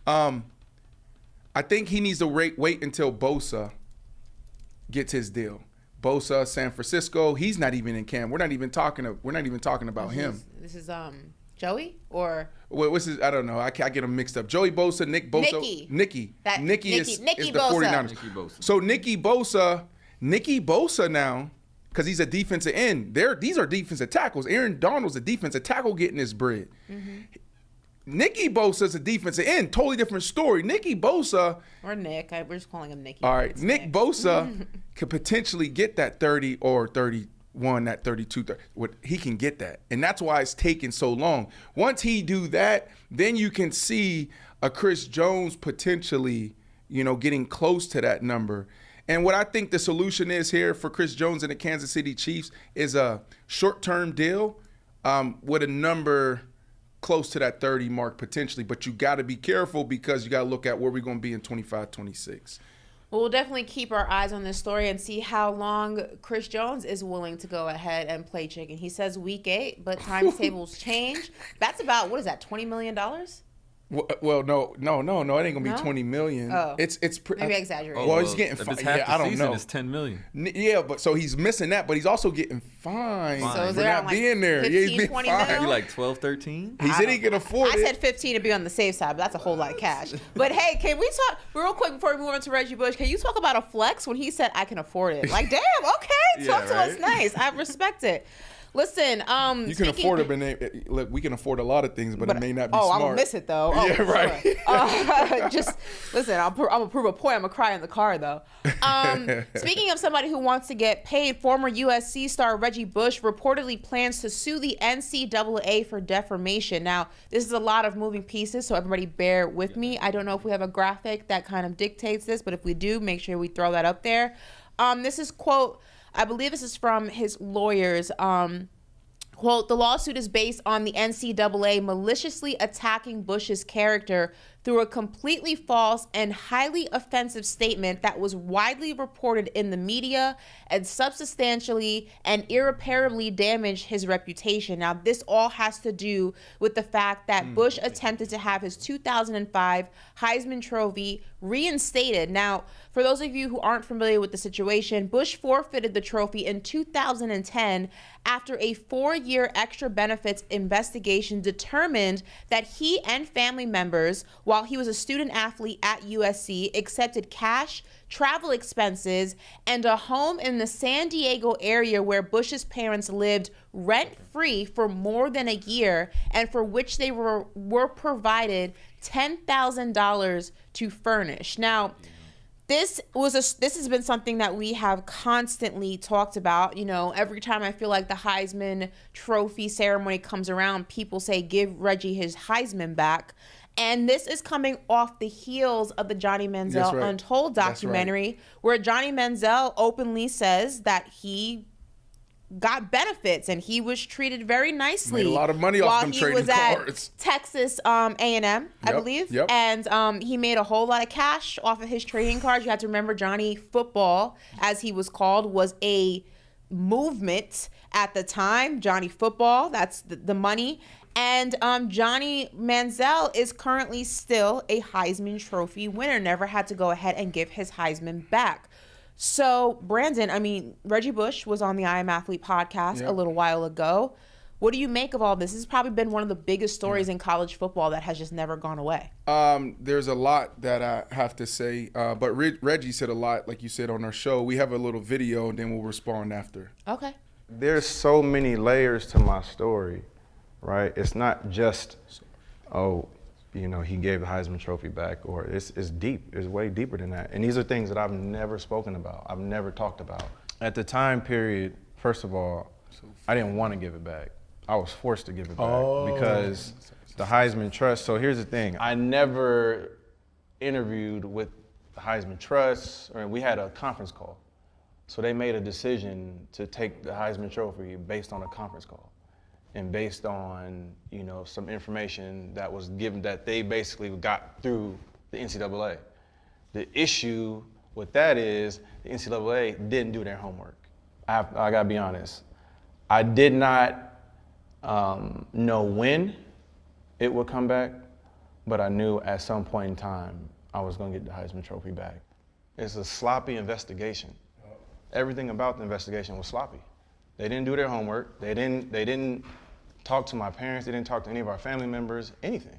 I think he needs to wait until Bosa gets his deal. Bosa, San Francisco, he's not even in camp. We're not even talking about him. This is Joey or what's his? I don't know. I get them mixed up. Joey Bosa, Nick Bosa, Nicky is the 49ers. Nicky Bosa. So Nicky Bosa now, because he's a defensive end. These are defensive tackles. Aaron Donald's a defensive tackle getting his bread. Mm-hmm. Nicky Bosa's a defensive end. Totally different story. Nicky Bosa. Or Nick. We're just calling him Nicky. All right. Nick Bosa could potentially get that 30 or 31, that 32. 30. He can get that. And that's why it's taking so long. Once he do that, then you can see a Chris Jones potentially, getting close to that number. And what I think the solution is here for Chris Jones and the Kansas City Chiefs is a short-term deal with a number close to that 30 mark potentially. But you got to be careful because you got to look at where we're going to be in 25, 26. Well, we'll definitely keep our eyes on this story and see how long Chris Jones is willing to go ahead and play chicken. He says week 8, but timetables change. That's about, what is that, $20 million? Well, no. It ain't gonna be $20 million. Oh, it's maybe I exaggerated. Well, he's getting fined. Yeah, I don't know. It's $10 million. Yeah, but so he's missing that, but he's also getting fined so for not being there. 15, he's being fined. Maybe like 12, 13. He said he can afford it. I said 15 to be on the safe side, but that's a whole lot of cash. But hey, can we talk real quick before we move on to Reggie Bush? Can you talk about a flex when he said I can afford it? Like, damn, okay, talk to us nice. I respect it. Listen, you can afford it, but look, we can afford a lot of things, but it may not be smart. I'm gonna miss it though. Yeah, right. Sure. Just listen. I'm gonna prove a point. I'm gonna cry in the car though. Speaking of somebody who wants to get paid, former USC star Reggie Bush reportedly plans to sue the NCAA for defamation. Now, this is a lot of moving pieces, so everybody bear with me. I don't know if we have a graphic that kind of dictates this, but if we do, make sure we throw that up there. This is quote. I believe this is from his lawyers. Quote, the lawsuit is based on the NCAA maliciously attacking Bush's character through a completely false and highly offensive statement that was widely reported in the media and substantially and irreparably damaged his reputation. Now, this all has to do with the fact that Bush attempted to have his 2005 Heisman Trophy reinstated. Now, for those of you who aren't familiar with the situation, Bush forfeited the trophy in 2010 after a 4-year extra benefits investigation determined that he and family members, while he was a student athlete at USC, accepted cash, travel expenses, and a home in the San Diego area where Bush's parents lived rent-free for more than a year, and for which they were provided $10,000 to furnish. Now, this has been something that we have constantly talked about. You know, every time I feel like the Heisman Trophy ceremony comes around, people say, give Reggie his Heisman back. And this is coming off the heels of the Johnny Manziel Untold documentary, where Johnny Manziel openly says that he got benefits and he was treated very nicely. Made a lot of money off them trading cards. While he was at Texas A&M, I believe. Yep. And he made a whole lot of cash off of his trading cards. You have to remember Johnny Football, as he was called, was a movement at the time. Johnny Football, that's the money. And Johnny Manziel is currently still a Heisman Trophy winner, never had to go ahead and give his Heisman back. So, Brandon, I mean, Reggie Bush was on the I Am Athlete podcast a little while ago. What do you make of all this? This has probably been one of the biggest stories in college football that has just never gone away. There's a lot that I have to say, but Reggie said a lot, like you said on our show. We have a little video, and then we'll respond after. Okay. There's so many layers to my story, right? It's not just, he gave the Heisman Trophy back, or it's deep. It's way deeper than that. And these are things that I've never spoken about. I've never talked about. At the time period, first of all, I didn't want to give it back. I was forced to give it back because the Heisman Trust. So here's the thing. I never interviewed with the Heisman Trust, or we had a conference call. So they made a decision to take the Heisman Trophy based on a conference call and based on, some information that was given that they basically got through the NCAA. The issue with that is the NCAA didn't do their homework. I gotta be honest. I did not know when it would come back, but I knew at some point in time I was gonna get the Heisman Trophy back. It's a sloppy investigation. Everything about the investigation was sloppy. They didn't do their homework. They didn't talk to my parents. They didn't talk to any of our family members, anything.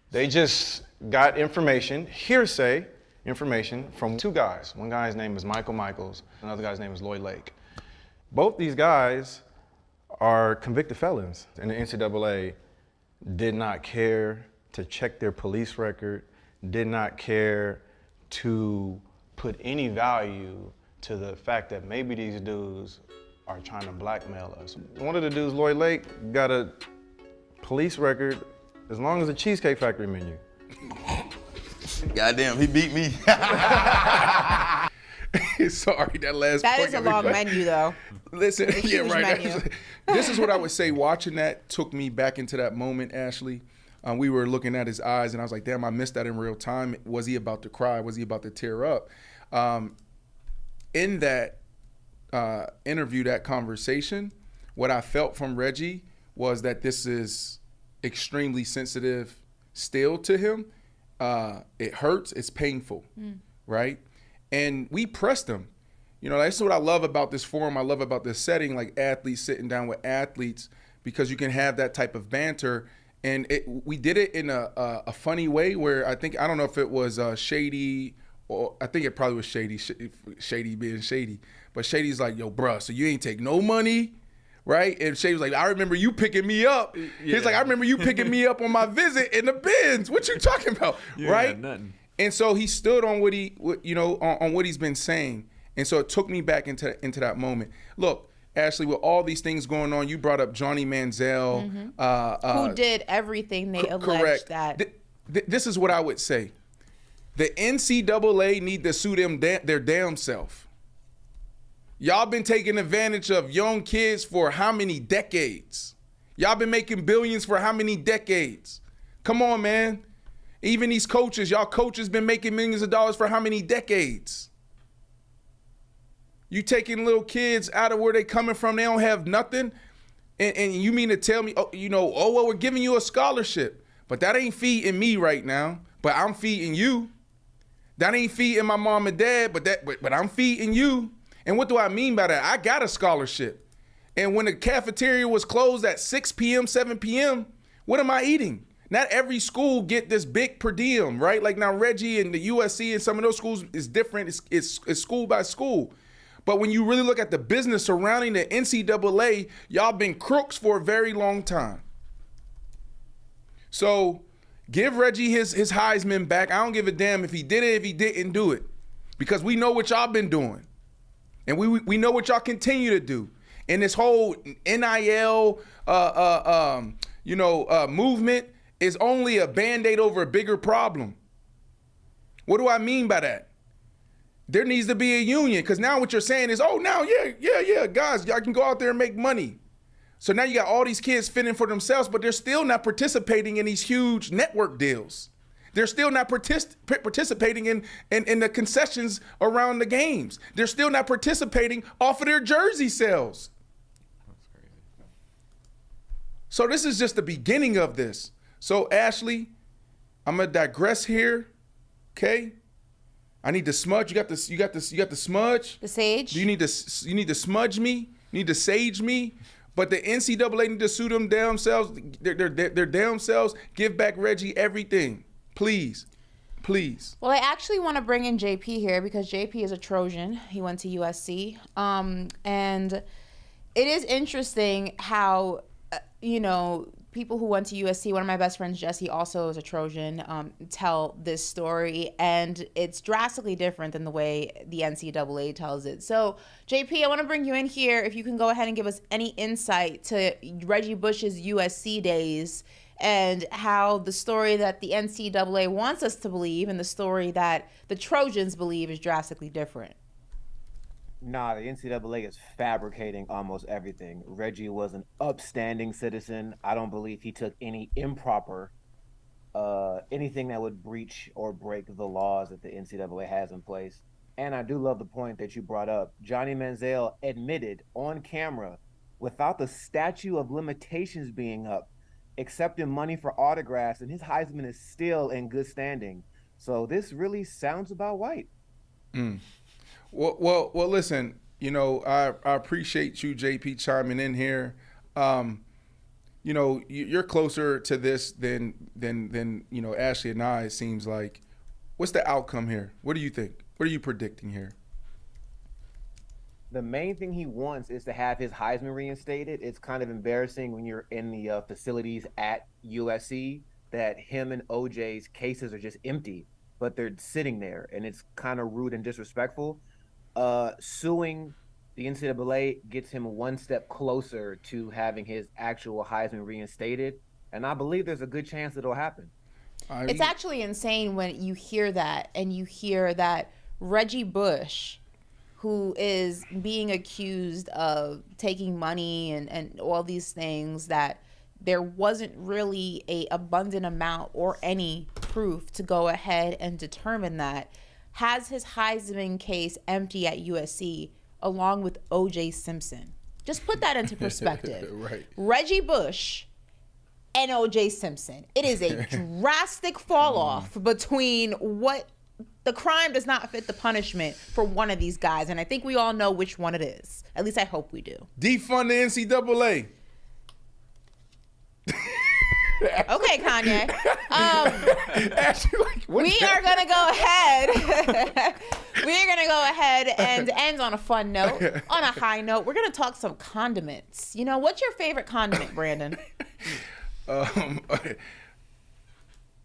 They just got information, hearsay information, from two guys. One guy's name is Michael Michaels. Another guy's name is Lloyd Lake. Both these guys are convicted felons, and the NCAA did not care to check their police record, did not care to put any value to the fact that maybe these dudes are trying to blackmail us. One of the dudes, Lloyd Lake, got a police record as long as the Cheesecake Factory menu. Goddamn, he beat me. Sorry, that last That point is a long menu, though. Listen, yeah, right. Menu. This is what I would say. Watching that took me back into that moment, Ashley. We were looking at his eyes, and I was like, damn, I missed that in real time. Was he about to cry? Was he about to tear up? In that interview, that conversation, what I felt from Reggie was that this is extremely sensitive still to him. It hurts. It's painful, right? And we pressed him. You know, that's what I love about this forum. I love about this setting, like athletes sitting down with athletes, because you can have that type of banter. And we did it in a funny way where I don't know if it was Shady, or I think it probably was Shady being Shady. But Shady's like, yo, bruh, so you ain't take no money, right? And Shady was like, I remember you picking me up. Yeah. He's like, I remember you picking me up on my visit in the Benz. What you talking about, right? Nothing. And so he stood on on what he's been saying. And so it took me back into that moment. Look, Ashley, with all these things going on, you brought up Johnny Manziel. Who did everything they alleged that. This is what I would say. The NCAA need to sue them their damn self. Y'all been taking advantage of young kids for how many decades? Y'all been making billions for how many decades? Come on, man. Even these coaches, y'all coaches been making millions of dollars for how many decades? You taking little kids out of where they coming from, they don't have nothing, and you mean to tell me, well, we're giving you a scholarship, but that ain't feeding me right now, but I'm feeding you. That ain't feeding my mom and dad, but I'm feeding you. And what do I mean by that? I got a scholarship. And when the cafeteria was closed at 6 p.m., 7 p.m., what am I eating? Not every school get this big per diem, right? Like now Reggie and the USC and some of those schools is different. It's school by school. But when you really look at the business surrounding the NCAA, y'all been crooks for a very long time. So give Reggie his Heisman back. I don't give a damn if he did it, if he didn't do it. Because we know what y'all been doing. And we know what y'all continue to do. And this whole NIL movement is only a Band-Aid over a bigger problem. What do I mean by that? There needs to be a union, because now what you're saying is, guys, y'all can go out there and make money. So now you got all these kids fitting for themselves, but they're still not participating in these huge network deals. They're still not participating in the concessions around the games. They're still not participating off of their jersey sales. That's crazy. So this is just the beginning of this. So Ashley, I'm gonna digress here, okay? I need to smudge. You got the smudge. The sage. You need to smudge me. You need to sage me. But the NCAA need to sue them damn selves. Their damn selves. Give back Reggie everything, please. Well, I actually want to bring in JP here because JP is a Trojan. He went to USC, and it is interesting how people who went to USC, one of my best friends, Jesse, also is a Trojan, tell this story. And it's drastically different than the way the NCAA tells it. So, JP, I want to bring you in here. If you can go ahead and give us any insight to Reggie Bush's USC days and how the story that the NCAA wants us to believe and the story that the Trojans believe is drastically different. Nah, the NCAA is fabricating almost everything. Reggie was an upstanding citizen. I don't believe he took any improper, anything that would breach or break the laws that the NCAA has in place. And I do love the point that you brought up. Johnny Manziel admitted on camera, without the statute of limitations being up, accepting money for autographs, and his Heisman is still in good standing. So this really sounds about white. Well, listen, I appreciate you, JP, chiming in here. You're closer to this than Ashley and I, it seems like. What's the outcome here? What do you think? What are you predicting here? The main thing he wants is to have his Heisman reinstated. It's kind of embarrassing when you're in the facilities at USC that him and OJ's cases are just empty, but they're sitting there, and it's kind of rude and disrespectful. Suing the NCAA gets him one step closer to having his actual Heisman reinstated, and I believe there's a good chance it'll happen. It's actually insane when you hear that, and you hear that Reggie Bush, who is being accused of taking money and all these things that there wasn't really a abundant amount or any proof to go ahead and determine that, has his Heisman case empty at USC along with O.J. Simpson. Just put that into perspective. Right. Reggie Bush and O.J. Simpson. It is a drastic fall off between what the crime does not fit the punishment for one of these guys. And I think we all know which one it is. At least I hope we do. Defund the NCAA. Okay, Kanye. We are gonna go ahead. We're gonna go ahead and end on a fun note, on a high note. We're gonna talk some condiments. You know, what's your favorite condiment, Brandon?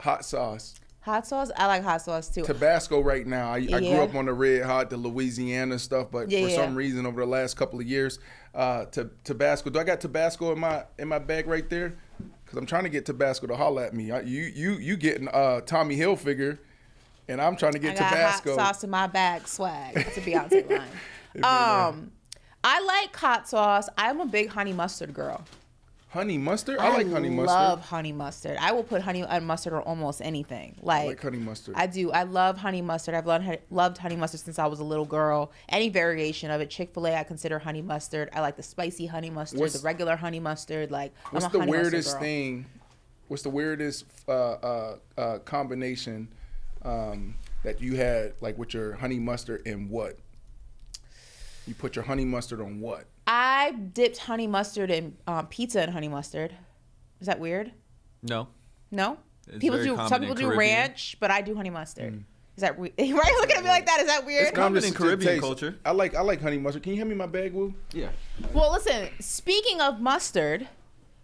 Hot sauce. Hot sauce? I like hot sauce too. Tabasco right now. I grew up on the red hot, the Louisiana stuff, but for some reason over the last couple of years, Tabasco. Do I got Tabasco in my bag right there? Because I'm trying to get Tabasco to holler at me. You getting Tommy Hilfiger, and I'm trying to get Tabasco. I got hot sauce in my bag swag. That's a Beyonce line. I like hot sauce. I'm a big honey mustard girl. Honey mustard? I like honey mustard. I love honey mustard. I will put honey mustard on almost anything. I like honey mustard. I do. I love honey mustard. I've loved honey mustard since I was a little girl. Any variation of it. Chick-fil-A, I consider honey mustard. I like the spicy honey mustard, the regular honey mustard. Like, what's the weirdest thing? What's the weirdest combination that you had, like, with your honey mustard and what? You put your honey mustard on what? I dipped honey mustard in pizza and honey mustard. Is that weird? No. No? Some people do ranch, but I do honey mustard. Is that weird? Right? Looking at me like that. Is that weird? It's common in Caribbean culture. I like honey mustard. Can you hand me my bag, Woo? Yeah. Well, listen, speaking of mustard,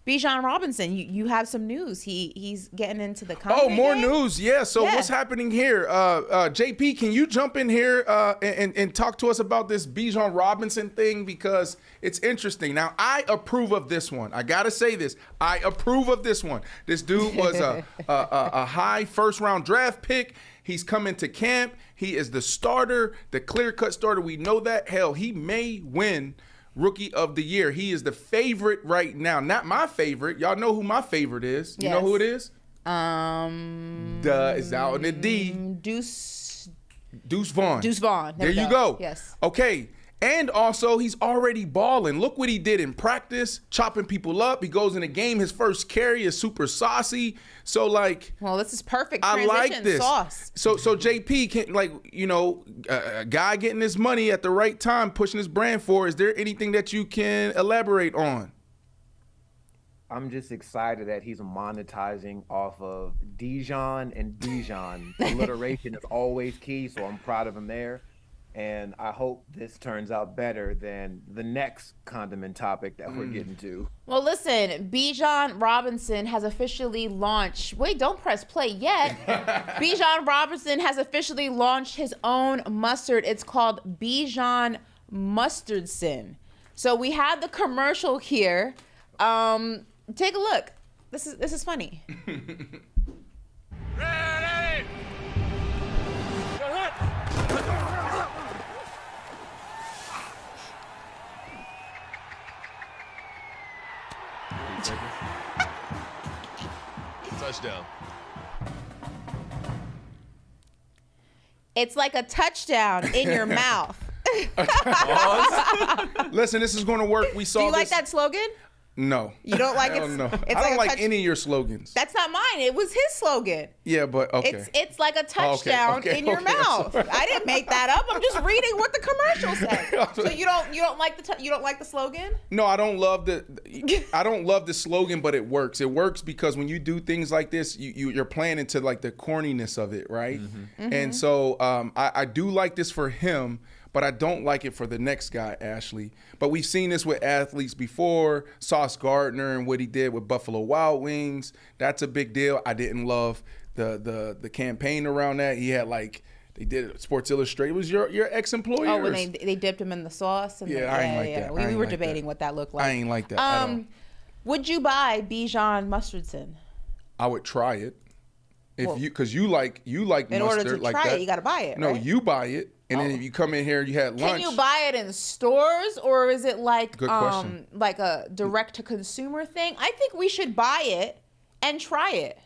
Bijan Robinson, you have some news. He's getting into the more game? News. Yeah. So what's happening here? JP, can you jump in here and talk to us about this Bijan Robinson thing? Because it's interesting. Now, I approve of this one. I got to say this. I approve of this one. This dude was a high first-round draft pick. He's coming to camp. He is the starter, the clear-cut starter. We know that. Hell, he may win Rookie of the Year. He is the favorite right now. Not my favorite. Y'all know who my favorite is. You know who it is? It's out in the D. Deuce Vaughn. Deuce Vaughn. There you go. Yes. Okay. And also, he's already balling. Look what he did in practice, chopping people up. He goes in a game. His first carry is super saucy. So, like, well, this is perfect. I like this. Sauce. So JP can, like, you know, a guy getting his money at the right time, pushing his brand for. Is there anything that you can elaborate on? I'm just excited that he's monetizing off of Dijon and Dijon. Alliteration is always key, so I'm proud of him there. And I hope this turns out better than the next condiment topic that we're getting to. Well, listen, Bijan Robinson has officially launched. Wait, don't press play yet. Bijan Robinson has officially launched his own mustard. It's called Bijan Mustardson. So we have the commercial here. Take a look. This is funny. Ready! Touchdown. It's like a touchdown in your mouth. Listen, this is going to work. We saw Do you like this. that slogan? No. You don't like it? No. It's I don't like any of your slogans. That's not mine. It was his slogan. Yeah, but okay. It's like a touchdown in your mouth. I didn't make that up. I'm just reading what the commercial said. So you don't like the slogan? No, I don't love the slogan, but it works. It works because when you do things like this, you're playing into like the corniness of it, right? Mm-hmm. And so I do like this for him. But I don't like it for the next guy, Ashley. But we've seen this with athletes before. Sauce Gardner and what he did with Buffalo Wild Wings. That's a big deal. I didn't love the campaign around that. He had they did it, Sports Illustrated. It was your ex-employer. Oh, when they dipped him in the sauce? And I ain't like that. We were debating what that looked like. I ain't like that at all. Would you buy Bijan Mustardson? I would try it. Because you like in mustard order to like try that. it, you got to buy it. No, right? you buy it, and then if you come in here, you had lunch. Can you buy it in stores, or is it like Good question. like a direct to consumer thing? I think we should buy it and try it.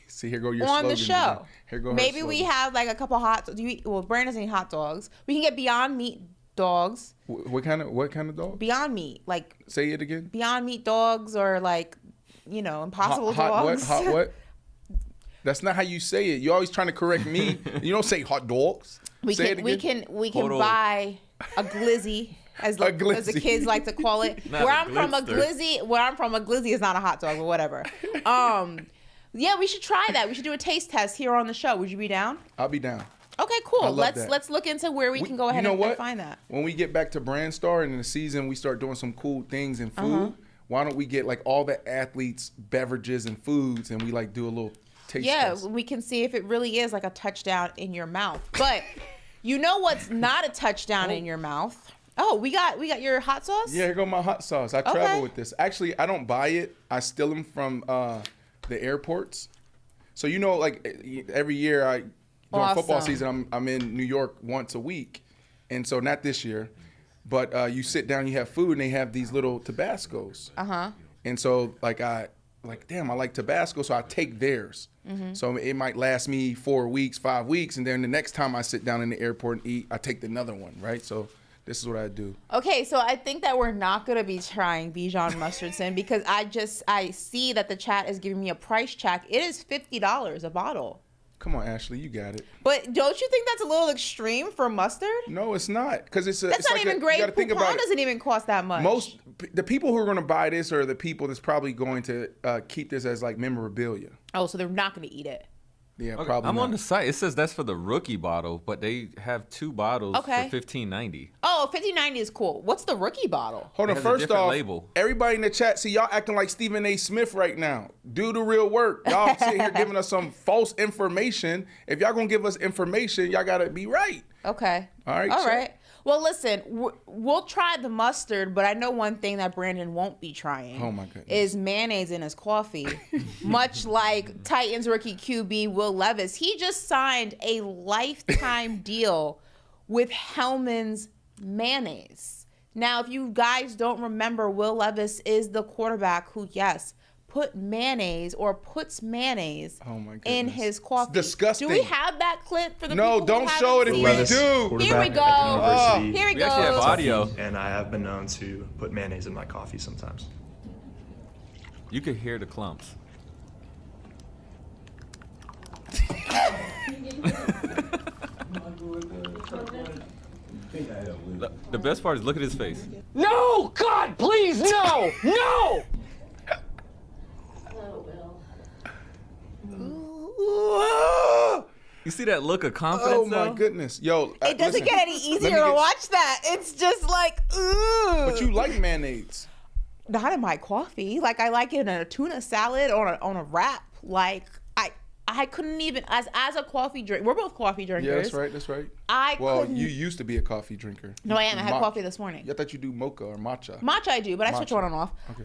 See, here go your on slogan the show. again. Here go her Maybe we slogan. have like a couple Brandon doesn't eat hot dogs. We can get Beyond Meat dogs. What kind of dog? Beyond Meat, like Say it again. Beyond Meat dogs, or like Impossible dogs. Hot what? That's not how you say it. You're always trying to correct me. You don't say hot dogs. We can buy a glizzy, as the kids like to call it. Where I'm from, a glizzy is not a hot dog, but whatever. Yeah, we should try that. We should do a taste test here on the show. Would you be down? I'll be down. Okay, cool. Let's Let's look into where we can go ahead and find that. When we get back to Brand Star and in the season, we start doing some cool things in food. Why don't we get like all the athletes' beverages and foods, and we like do a little taste test? Yeah, we can see if it really is like a touchdown in your mouth. But you know what's not a touchdown in your mouth? Oh, we got your hot sauce? Yeah, here go my hot sauce. I travel with this. Actually, I don't buy it. I steal them from the airports. So like every year during football season, I'm in New York once a week, and so not this year, but you sit down, you have food, and they have these little Tabascos. And so I like Tabasco, so I take theirs. So it might last me 4 weeks, 5 weeks, and then the next time I sit down in the airport and eat, I take another one, right? So this is what I do. Okay, so I think that we're not going to be trying Bijan Mustardson because I see that the chat is giving me a price check. It is $50 a bottle. Come on, Ashley, you got it. But don't you think that's a little extreme for mustard? No, it's not, because that's not like even great. You got to think about it. Doesn't even cost that much. The people who are going to buy this are the people that's probably going to keep this as like memorabilia. Oh, so they're not going to eat it. Yeah, probably. I'm not. on the site. It says that's for the rookie bottle, but they have 2 bottles for $15.90. Oh, $15.90 is cool. What's the rookie bottle? Hold on. First off, everybody in the chat, see y'all acting like Stephen A. Smith right now. Do the real work. Y'all sitting here giving us some false information. If y'all gonna give us information, y'all gotta be right. Okay. All right. All right. Well, listen, we'll try the mustard, but I know one thing that Brandon won't be trying. Oh my goodness. Is mayonnaise in his coffee. Much like Titans rookie QB Will Levis. He just signed a lifetime deal with Hellmann's Mayonnaise. Now, if you guys don't remember, Will Levis is the quarterback who, yes, puts mayonnaise in his coffee. It's disgusting. Do we have that clip for the No, people don't who show it haven't if seen we do. Here we go. Here we We actually have go. audio. And I have been known to put mayonnaise in my coffee sometimes. You could hear the clumps. The best part is look at his face. No! God, please, no! No! You see that look of confidence? Oh my goodness, yo! It doesn't get any easier to watch that. It's just like, ooh. But you like mayonnaise? Not in my coffee. Like I like it in a tuna salad on a wrap. Like I couldn't even as a coffee drink. We're both coffee drinkers. Yeah, that's right. That's right. Well, you used to be a coffee drinker. No, I am. I had coffee this morning. I thought you do mocha or matcha. Matcha I do, but I switch on and off. Okay.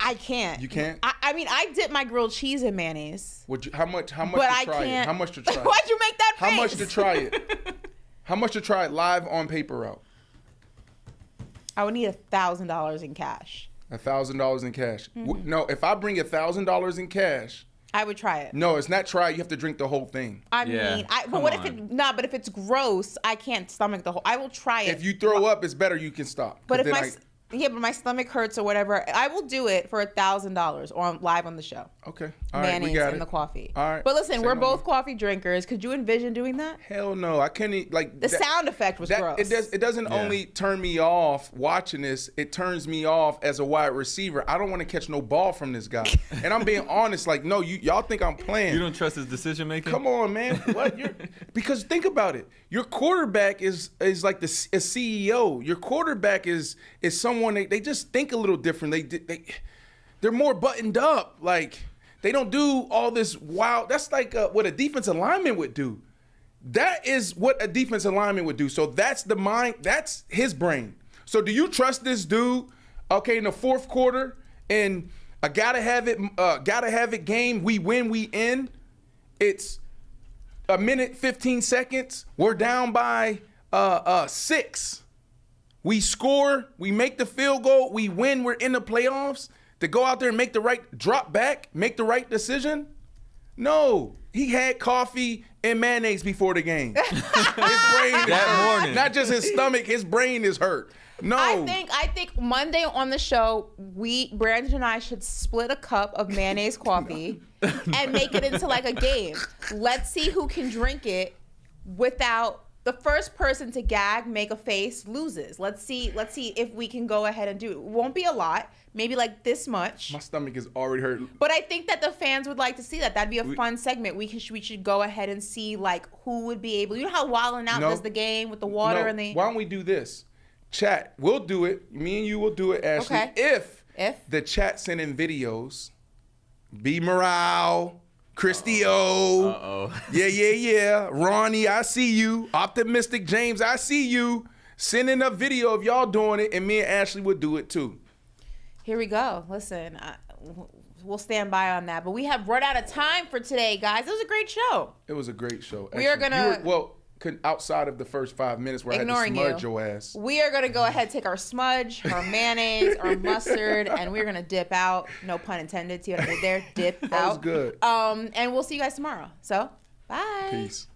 I can't. You can't? I mean, I dip my grilled cheese in mayonnaise. Would you? How much? How much But to I try can't. it? How much to try it? Why'd you make that face? How much to try it? How much to try it live on paper route? I would need $1,000 in cash. $1,000 in cash. Mm-hmm. No, if I bring $1,000 in cash, I would try it. No, it's not try. You have to drink the whole thing. I mean, but what if it? Nah, but if it's gross, I can't stomach the whole. I will try it. If you throw up, it's better. You can stop. But if but my stomach hurts or whatever, I will do it for $1,000 on live on the show. Okay. All right, mayonnaise we got in it. the coffee. All right. But listen, Say we're no both more. coffee drinkers. Could you envision doing that? Hell no, I can't like the sound effect was gross. It doesn't only turn me off watching this, it turns me off as a wide receiver. I don't want to catch no ball from this guy. And I'm being honest, like, no, y'all think I'm playing. You don't trust his decision making? Come on, man. What? Because think about it. Your quarterback is like a CEO. Your quarterback is someone they just think a little different. They're more buttoned up. Like, they don't do all this wild. That's like what a defensive lineman would do. That is what a defensive lineman would do. So that's the mind. That's his brain. So do you trust this dude? Okay, in the fourth quarter, and A gotta have it game. We win, we end. It's a minute, 15 seconds. We're down by 6. We score, we make the field goal, we win, we're in the playoffs. To go out there and make the right drop back, make the right decision? No. He had coffee and mayonnaise before the game. His brain that morning. Not just his stomach, his brain is hurt. No. I think Monday on the show, Brandon and I should split a cup of mayonnaise coffee and make it into like a game. Let's see who can drink it without the first person to gag, make a face, loses. Let's see if we can go ahead and do it. It won't be a lot, maybe like this much. My stomach is already hurt. But I think that the fans would like to see that. That'd be a fun segment. We should go ahead and see like who would be able. You know how Wild 'N Out does the game with the water and the. Why don't we do this? Chat, we'll do it. Me and you will do it, Ashley. Okay. If the chat send in videos, B. Morale, Christy O. Yeah. Ronnie, I see you. Optimistic James, I see you. Send in a video of y'all doing it, and me and Ashley will do it too. Here we go. Listen, we'll stand by on that. But we have run out of time for today, guys. It was a great show. It was a great show. We are going to... outside of the first 5 minutes where I had to smudge your ass. We are going to go ahead and take our smudge, our mayonnaise, our mustard, and we're going to dip out. No pun intended. See what I did there? Dip out. That was good. And we'll see you guys tomorrow. So, bye. Peace.